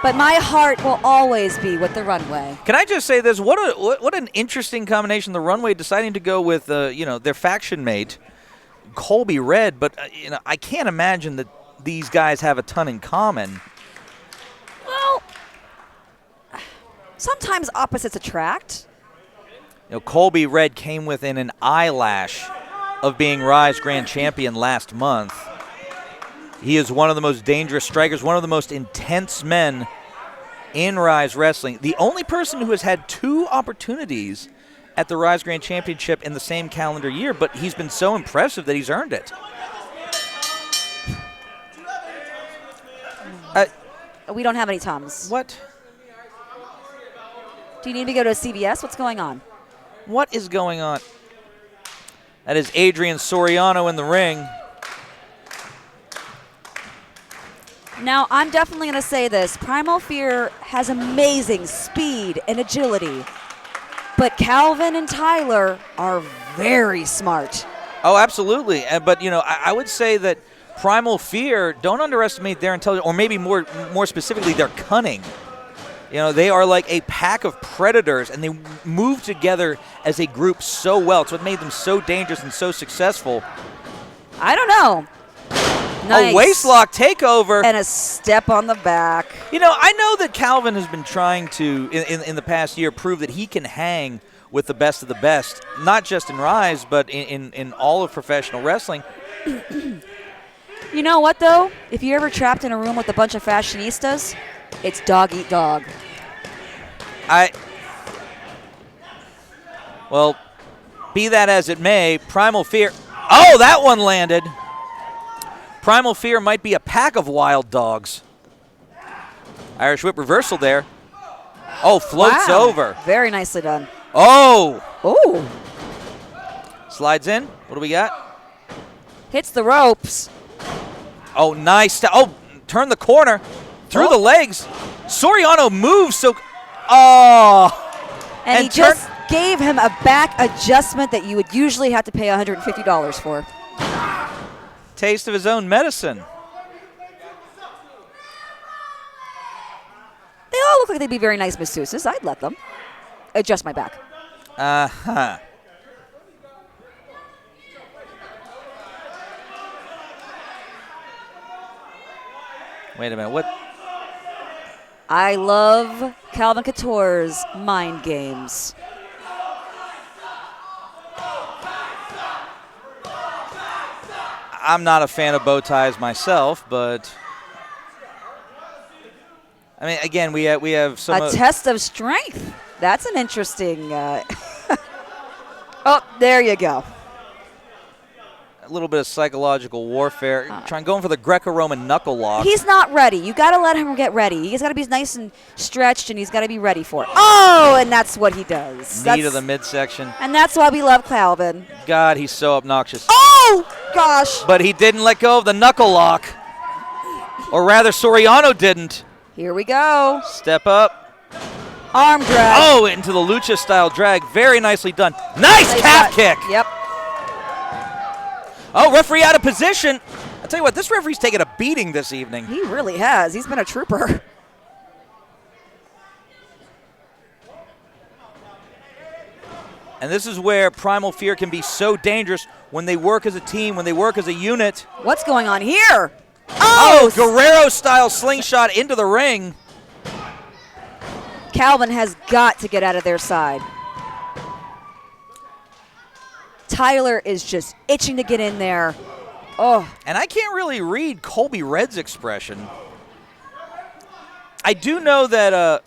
but my heart will always be with the Runway. Can I just say this? What an interesting combination. The Runway deciding to go with their faction mate, Colby Red, but I can't imagine that these guys have a ton in common. Well, sometimes opposites attract. Colby Red came within an eyelash of being Ryse Grand Champion last month. He is one of the most dangerous strikers, one of the most intense men in Ryse Wrestling. The only person who has had 2 opportunities at the Ryse Grand Championship in the same calendar year, but he's been so impressive that he's earned it. We don't have any Tums. What? Do you need me to go to a CVS? What's going on? What is going on? That is Adrien Sorlano in the ring. Now, I'm definitely going to say this. Primal Fear has amazing speed and agility, but Calvin and Tyler are very smart. Oh, absolutely. But, I would say that Primal Fear, don't underestimate their intelligence, or maybe more specifically, their cunning. They are like a pack of predators, and they move together as a group so well. It's what made them so dangerous and so successful. I don't know. Nice. A waistlock takeover. And a step on the back. I know that Calvin has been trying to, in the past year, prove that he can hang with the best of the best, not just in Ryse, but in all of professional wrestling. You know what, though? If you're ever trapped in a room with a bunch of fashionistas, it's dog eat dog. Well, be that as it may, Primal Fear. Oh, that one landed. Primal Fear might be a pack of wild dogs. Irish whip reversal there. Oh, floats Wow. over. Very nicely done. Oh! Oh, Slides in. What do we got? hits the ropes. Oh, nice. Oh, turn the corner. Through the legs. Sorlano moves so... Oh! And he And turn- just gave him a back adjustment that you would usually have to pay $150 for. Taste of his own medicine. They all look like they'd be very nice masseuses. I'd let them adjust my back. Uh-huh. Wait a minute. What? I love Calvin Couture's mind games. I'm not a fan of bow ties myself, but... I mean, again, we have some... A test of strength. That's an interesting... Oh, there you go. a little bit of psychological warfare. Trying going for the Greco-Roman knuckle lock. He's not ready. You got to let him get ready. He's got to be nice and stretched, and he's got to be ready for it. Oh, and that's what he does. Knee to the midsection. And that's why we love Calvin. God, he's so obnoxious. Oh, gosh. But he didn't let go of the knuckle lock. Or rather, Sorlano didn't. Here we go. Step up. Arm drag. Oh, into the lucha-style drag. Very nicely done. Nice calf kick. Yep. Oh, referee out of position. I'll tell you what, this referee's taking a beating this evening. He really has. He's been a trooper. And this is where Primal Fear can be so dangerous when they work as a team, when they work as a unit. What's going on here? Oh, Guerrero-style slingshot into the ring. Calvin has got to get out of their side. Tyler is just itching to get in there. Oh. And I can't really read Colby Red's expression. I do know that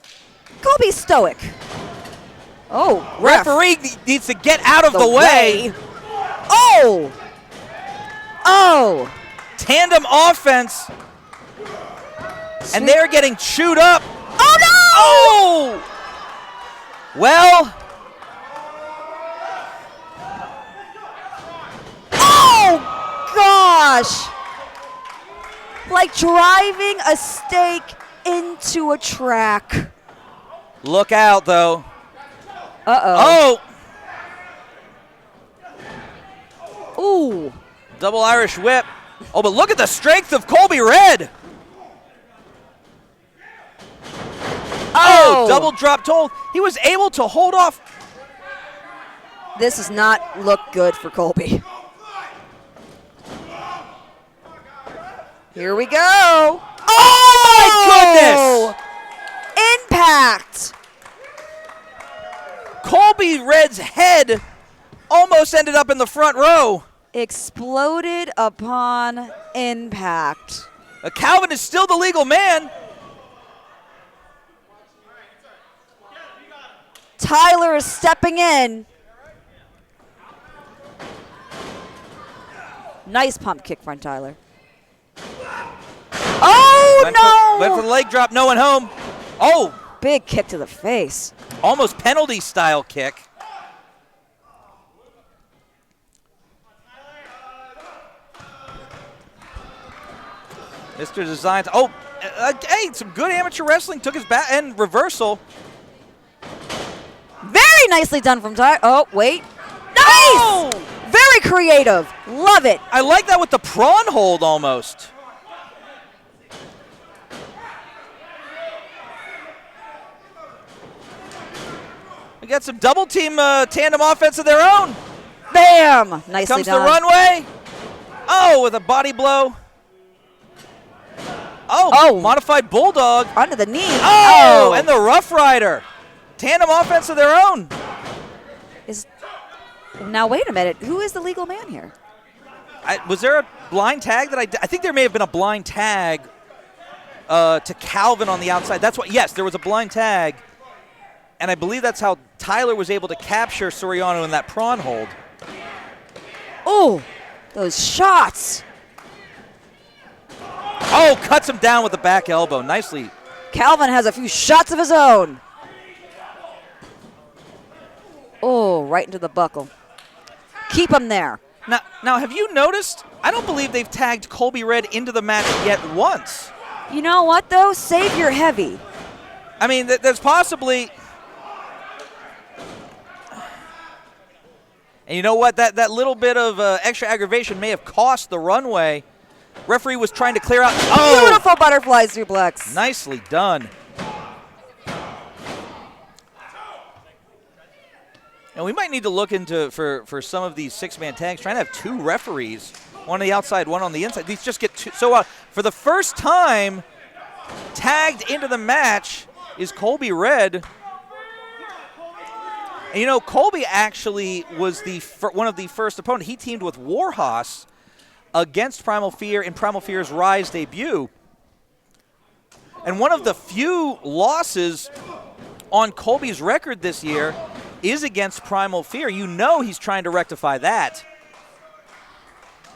Colby's stoic. Oh, referee needs to get out of the way. Oh. Oh. Tandem offense. And they're getting chewed up. Oh, no! Oh! Well. Oh, gosh. Like driving a stake into a track. Look out, though. Uh-oh. Oh! Ooh. Double Irish whip. Oh, but look at the strength of Colby Red. Oh, double drop toe. He was able to hold off. This does not look good for Colby. Here we go. Oh, my goodness. Impact. Colby Red's head almost ended up in the front row. Exploded upon impact. Calvin is still the legal man. Tyler is stepping in. Nice pump kick from Tyler. Oh, Went for the leg drop, no one home. Oh. Big kick to the face. Almost penalty style kick. Mr. Designs. Oh, hey, some good amateur wrestling. Took his back and reversal. Very nicely done from Tyler. Oh, wait. Nice! Oh! Very creative. Love it. I like that with the prawn hold almost. We got some double team tandem offense of their own. Bam! Nicely Comes done. the runway. Oh, with a body blow. Oh, modified bulldog. Onto the knee. Oh, and the Rough Rider. Tandem offense of their own. Now, wait a minute. Who is the legal man here? Was there a blind tag that I think there may have been a blind tag to Calvin on the outside. That's what. Yes, there was a blind tag. And I believe that's how Tyler was able to capture Sorlano in that prawn hold. Oh, those shots. Oh, cuts him down with the back elbow. Nicely. Calvin has a few shots of his own. Oh, right into the buckle. Keep him there. Now, have you noticed? I don't believe they've tagged Colby Red into the match yet once. You know what, though? Save your heavy. I mean, there's possibly... And you know what? That little bit of extra aggravation may have cost the Runway. Referee was trying to clear out. Oh! Beautiful butterfly suplex. Nicely done. And we might need to look into, for some of these six-man tags, trying to have two referees, one on the outside, one on the inside. These just get two. So for the first time, tagged into the match is Colby Red. And you know, Colby actually was one of the first opponents. He teamed with Warhorse against Primal Fear in Primal Fear's Ryse debut. And one of the few losses on Colby's record this year is against Primal Fear. You know he's trying to rectify that.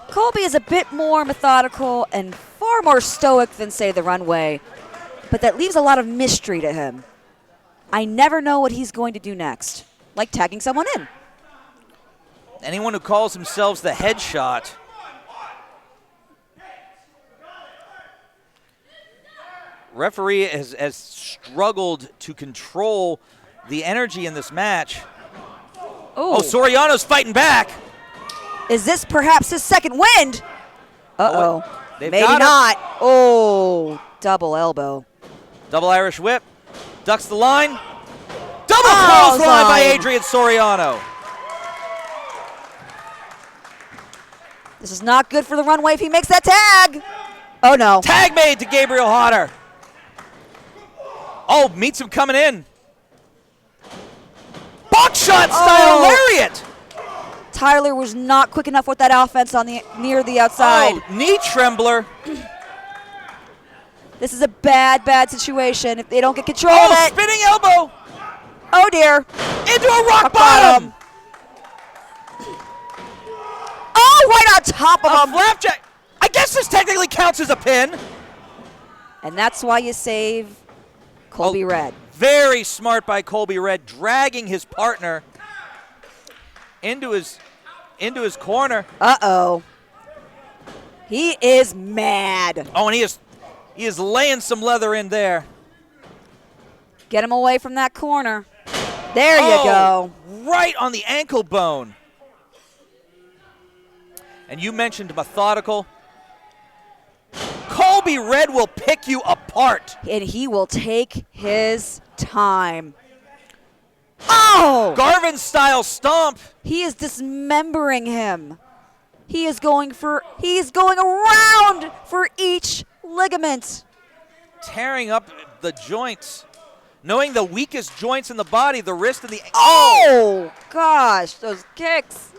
Colby is a bit more methodical and far more stoic than, say, the Runway, but that leaves a lot of mystery to him. I never know what he's going to do next, like tagging someone in. Anyone who calls themselves the Headshot. Referee has struggled to control the energy in this match. Ooh. Oh, Sorlano's fighting back. Is this perhaps his second wind? Uh-oh. They've Maybe got him. not. Oh, double elbow. Double Irish whip. Ducks the line. Double Oh, clothesline by line. Adrien Sorlano. This is not good for the Runway if he makes that tag. Oh, no. Tag made to Gabriel Hodder. Oh, meets him coming in. Buckshot style lariat. Tyler was not quick enough with that offense on the near the outside. Oh, knee trembler. This is a bad, bad situation if they don't get control Oh, of it. spinning elbow. Oh, dear. Into a rock bottom. Oh, right on top A of him. flapjack. I guess this technically counts as a pin. And that's why you save Colby Red. Very smart by Colby Red, dragging his partner into his corner. Uh-oh. He is mad. Oh, and he is laying some leather in there. Get him away from that corner. There you go. Right on the ankle bone. And you mentioned methodical. Colby Red will pick you apart. And he will take his time. Oh! Garvin-style stomp. He is dismembering him. He is going around for each ligament. Tearing up the joints. Knowing the weakest joints in the body, the wrist and the... Oh, gosh, those kicks.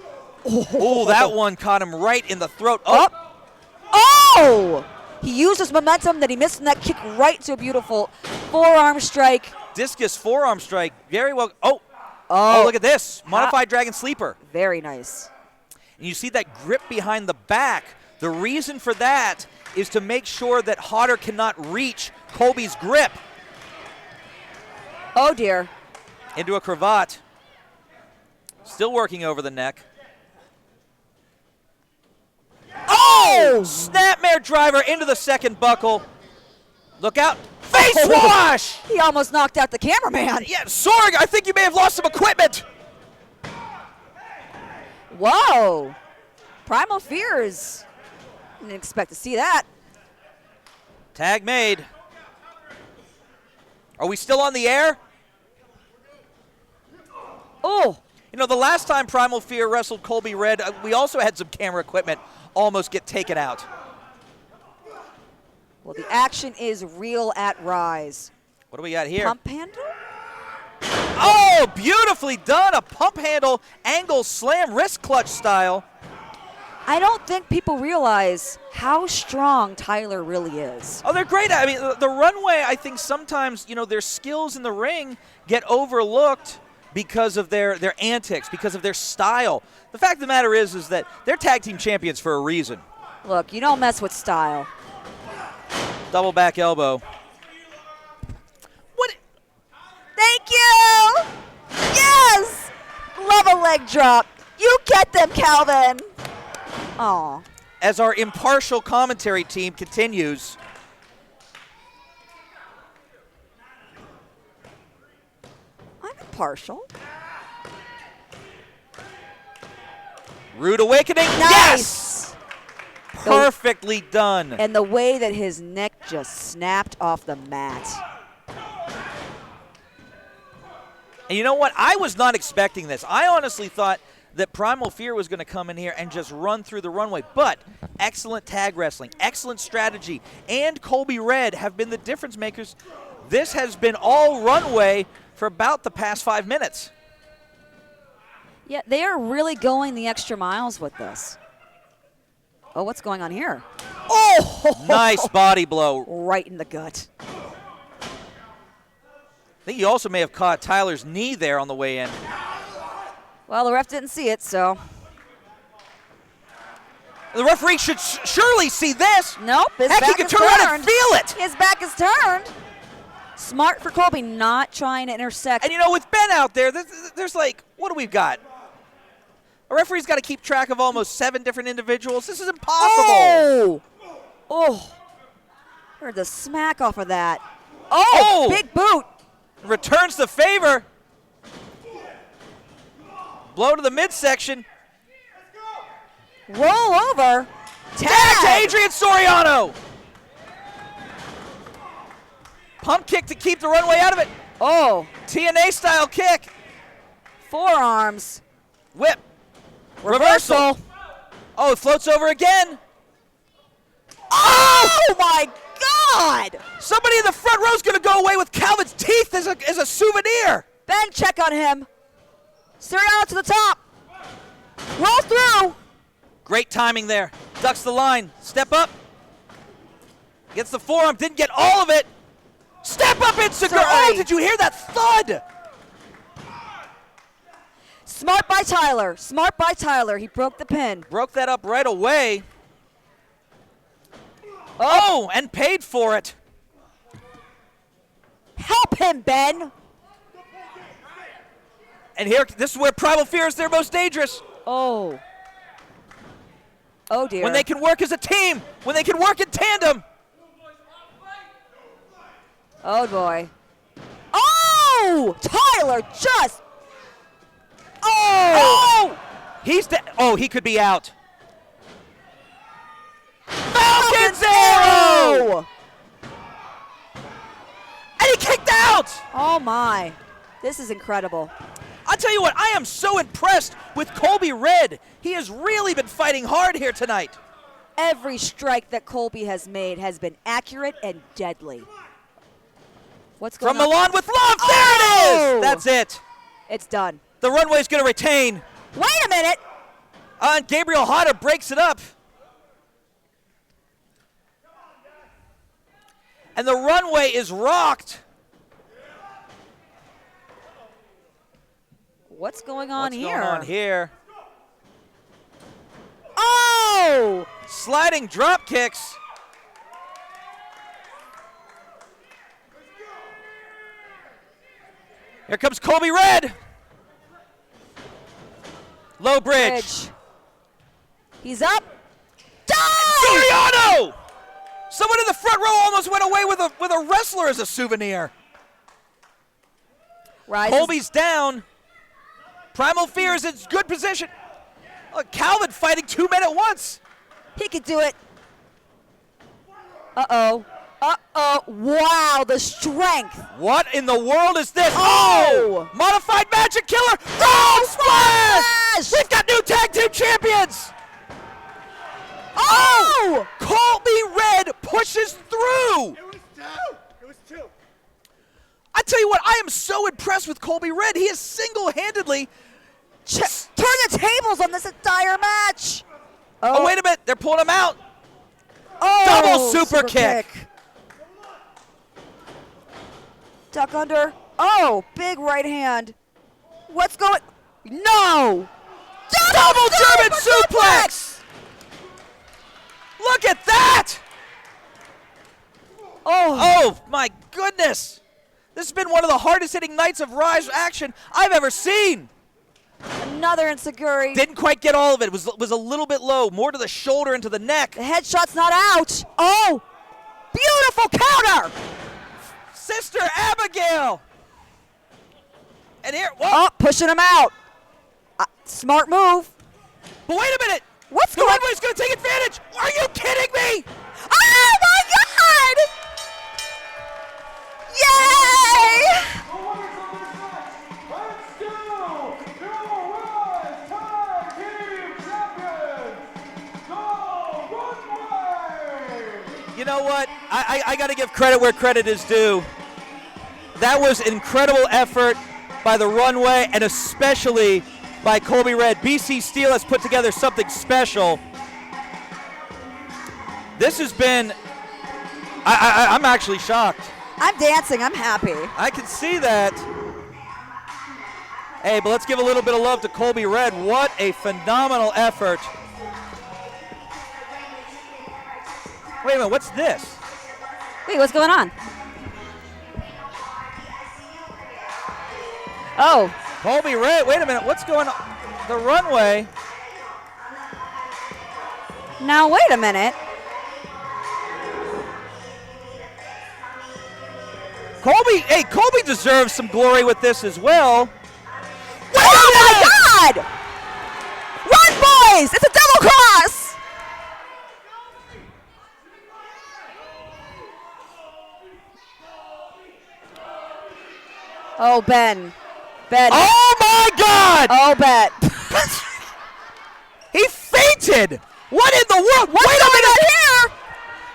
Oh, that one caught him right in the throat. Oh! He used his momentum that he missed in that kick right to a beautiful forearm strike. Discus forearm strike. Very well. Oh, look at this. Modified Dragon Sleeper. Very nice. And you see that grip behind the back. The reason for that is to make sure that Hodder cannot reach Colby's grip. Oh, dear. Into a cravat. Still working over the neck. Oh! Snapmare driver into the second buckle. Look out. Face wash! He almost knocked out the cameraman. Yeah, Sorg, I think you may have lost some equipment. Whoa. Primal Fears. Didn't expect to see that. Tag made. Are we still on the air? Oh. You know, the last time Primal Fear wrestled Colby Red, we also had some camera equipment almost get taken out. Well, the action is real at Ryse. What do we got here? Pump handle? Oh, beautifully done. A pump handle, angle slam, wrist clutch style. I don't think people realize how strong Tyler really is. Oh, they're great. I mean, the Runway, I think sometimes, you know, their skills in the ring get overlooked because of their antics, because of their style. The fact of the matter is that they're tag team champions for a reason. Look, you don't mess with style. Double back elbow. What? Thank you. Yes. Love a leg drop. You get them, Calvin. Aw. As our impartial commentary team continues. I'm impartial. Rude awakening. Nice. Yes! Perfectly done. And the way that his neck just snapped off the mat. And you know what? I was not expecting this. I honestly thought that Primal Fear was going to come in here and just run through the runway. But excellent tag wrestling, excellent strategy, and Colby Red have been the difference makers. This has been all runway for about the past 5 minutes. Yeah, they are really going the extra miles with this. Oh, what's going on here? Oh! Nice body blow. Right in the gut. I think you also may have caught Tyler's knee there on the way in. Well, the ref didn't see it, so. The referee should surely see this. Nope, his Heck, back he can is turn around turned. and feel it. His back is turned. Smart for Colby, not trying to intersect. And you know, with Ben out there, there's like, what do we got? A referee's got to keep track of almost 7 different individuals. This is impossible. Oh! Heard the smack off of that. Oh! Big boot. Returns the favor. Blow to the midsection. Roll over. Tag to Adrien Sorlano. Pump kick to keep the runway out of it. Oh. TNA style kick. Forearms. Whip. Reversal. Oh, it floats over again. Oh my God! Somebody in the front row is going to go away with Calvin's teeth as a souvenir. Ben, check on him. Sorlano to the top. Roll through. Great timing there. Ducks the line. Step up. Gets the forearm. Didn't get all of it. Step up in Segura. Oh, did you hear that thud? Smart by Tyler. Smart by Tyler. He broke the pin. Broke that up right away. Oh, and paid for it. Help him, Ben. And here, this is where Primal Fear is their most dangerous. Oh. Oh, dear. When they can work as a team. When they can work in tandem. Oh, boy. Oh! Tyler just... Oh! He's he could be out. Falcon's arrow! And he kicked out! Oh, my. This is incredible. I'll tell you what, I am so impressed with Colby Red. He has really been fighting hard here tonight. Every strike that Colby has made has been accurate and deadly. What's going From on? Milan with love, there it is! That's it. It's done. The runway's going to retain. Wait a minute! And Gabriel Hodder breaks it up. And the runway is rocked. What's going on What's here? going on here? Oh! Sliding drop kicks. Here comes Colby Red. Low bridge. He's up. Sorlano! Someone in the front row almost went away with a wrestler as a souvenir. Ryse Colby's down. Primal Fear is in good position. Calvin fighting 2 men at once. He could do it. Uh-oh. Uh-oh. Wow, the strength. What in the world is this? Oh! Modified Magic Killer. Frog Splash! We've got new tag team champions. Oh! Colby Red pushes through. It was two. I tell you what, I am so impressed with Colby Red. He is single-handedly Turn the tables on this entire match. Oh, wait a minute. They're pulling him out. Oh, Double super kick. Duck under. Oh, big right hand. What's going? No. Double German suplex. Look at that. Oh, my goodness. This has been one of the hardest hitting nights of Ryse action I've ever seen. Another enziguri. Didn't quite get all of it. Was a little bit low. More to the shoulder and to the neck. The headshot's not out. Oh, beautiful counter. Sister Abigail. And here, whoa. Oh, pushing him out. Smart move. But wait a minute. What's The going on? Runway's going to take advantage. Are you kidding me? Oh, my God. Yay! The winners of this match, let's go! The Ryse Tag Team Champions, the Runway! You know what? I got to give credit where credit is due. That was incredible effort by the Runway, and especially by Colby Red. BC Steel has put together something special. This has been, I'm actually shocked. I'm dancing. I'm happy. I can see that. Hey, but let's give a little bit of love to Colby Red. What a phenomenal effort. Wait a minute, what's this? Wait, what's going on? Oh, Colby Red, wait a minute, what's going on? The Runway. now wait a minute. Colby deserves some glory with this as well. Oh my God! Run, boys! It's a double cross! Oh, Ben. Oh my God! Oh, Ben. He fainted! What in the world? What's Wait a going minute! on here?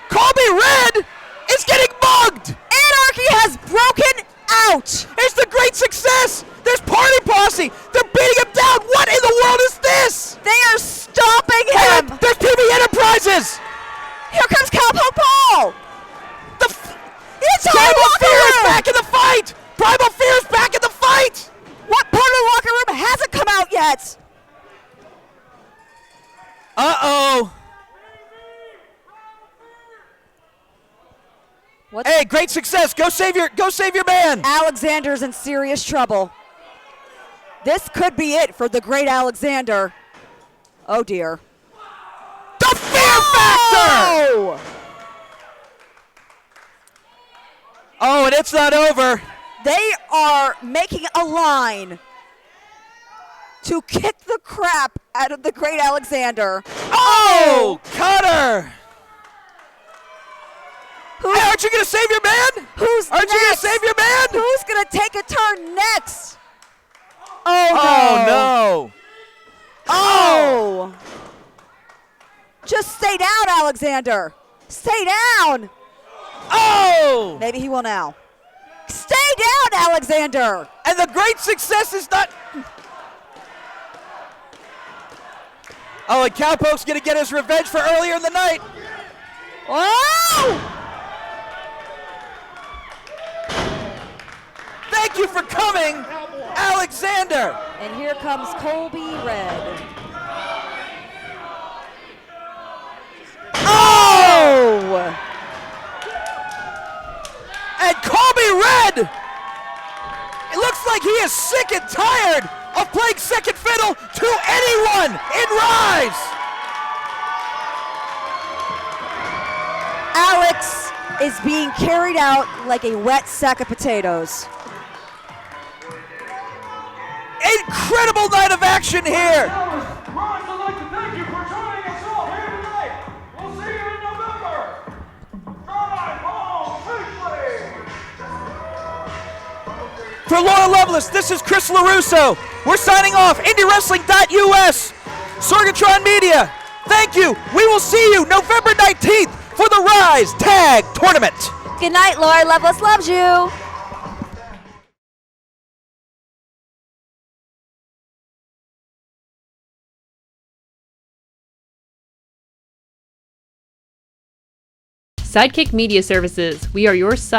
Colby Red is getting mugged! Anarchy has broken out! It's the great success! There's Party Posse! They're beating him down! What in the world is this? They are stopping And him! there's PB Enterprises! Here comes Cowpoke Paul! It's Primal locker Fear is room! back in the fight! Primal Fear is back in the fight! What part of the locker room hasn't come out yet? Uh-oh. What's Hey, great success. Go save your man. Alexander's in serious trouble. This could be it for the great Alexander. Oh dear. The Fear Factor! Oh, and it's not over. They are making a line to kick the crap out of the great Alexander. Oh, Cutter. Who's, Hey, aren't you going to save your man? who's Aren't you going to next? save your man? Who's going to take a turn next? Oh, no. Oh! Just stay down, Alexander. Stay down. Oh! Maybe he will now. Stay down, Alexander. And the great success is not... Oh, and Cowpoke's going to get his revenge for earlier in the night. Oh! Thank you for coming, Alexander. And here comes Colby Red. Oh! And Colby Red, it looks like he is sick and tired of playing second fiddle to anyone in Ryse. Alex is being carried out like a wet sack of potatoes. Incredible night of action here. Ryse would like to thank you for joining us all here tonight. We'll see you in November. Drive home safely. For Laura Lovelace, this is Chris LaRusso. We're signing off. IndyWrestling.us. Sorgatron Media. Thank you. We will see you November 19th for the Ryse Tag Tournament. Good night, Laura Lovelace loves you. Sidekick Media Services. We are your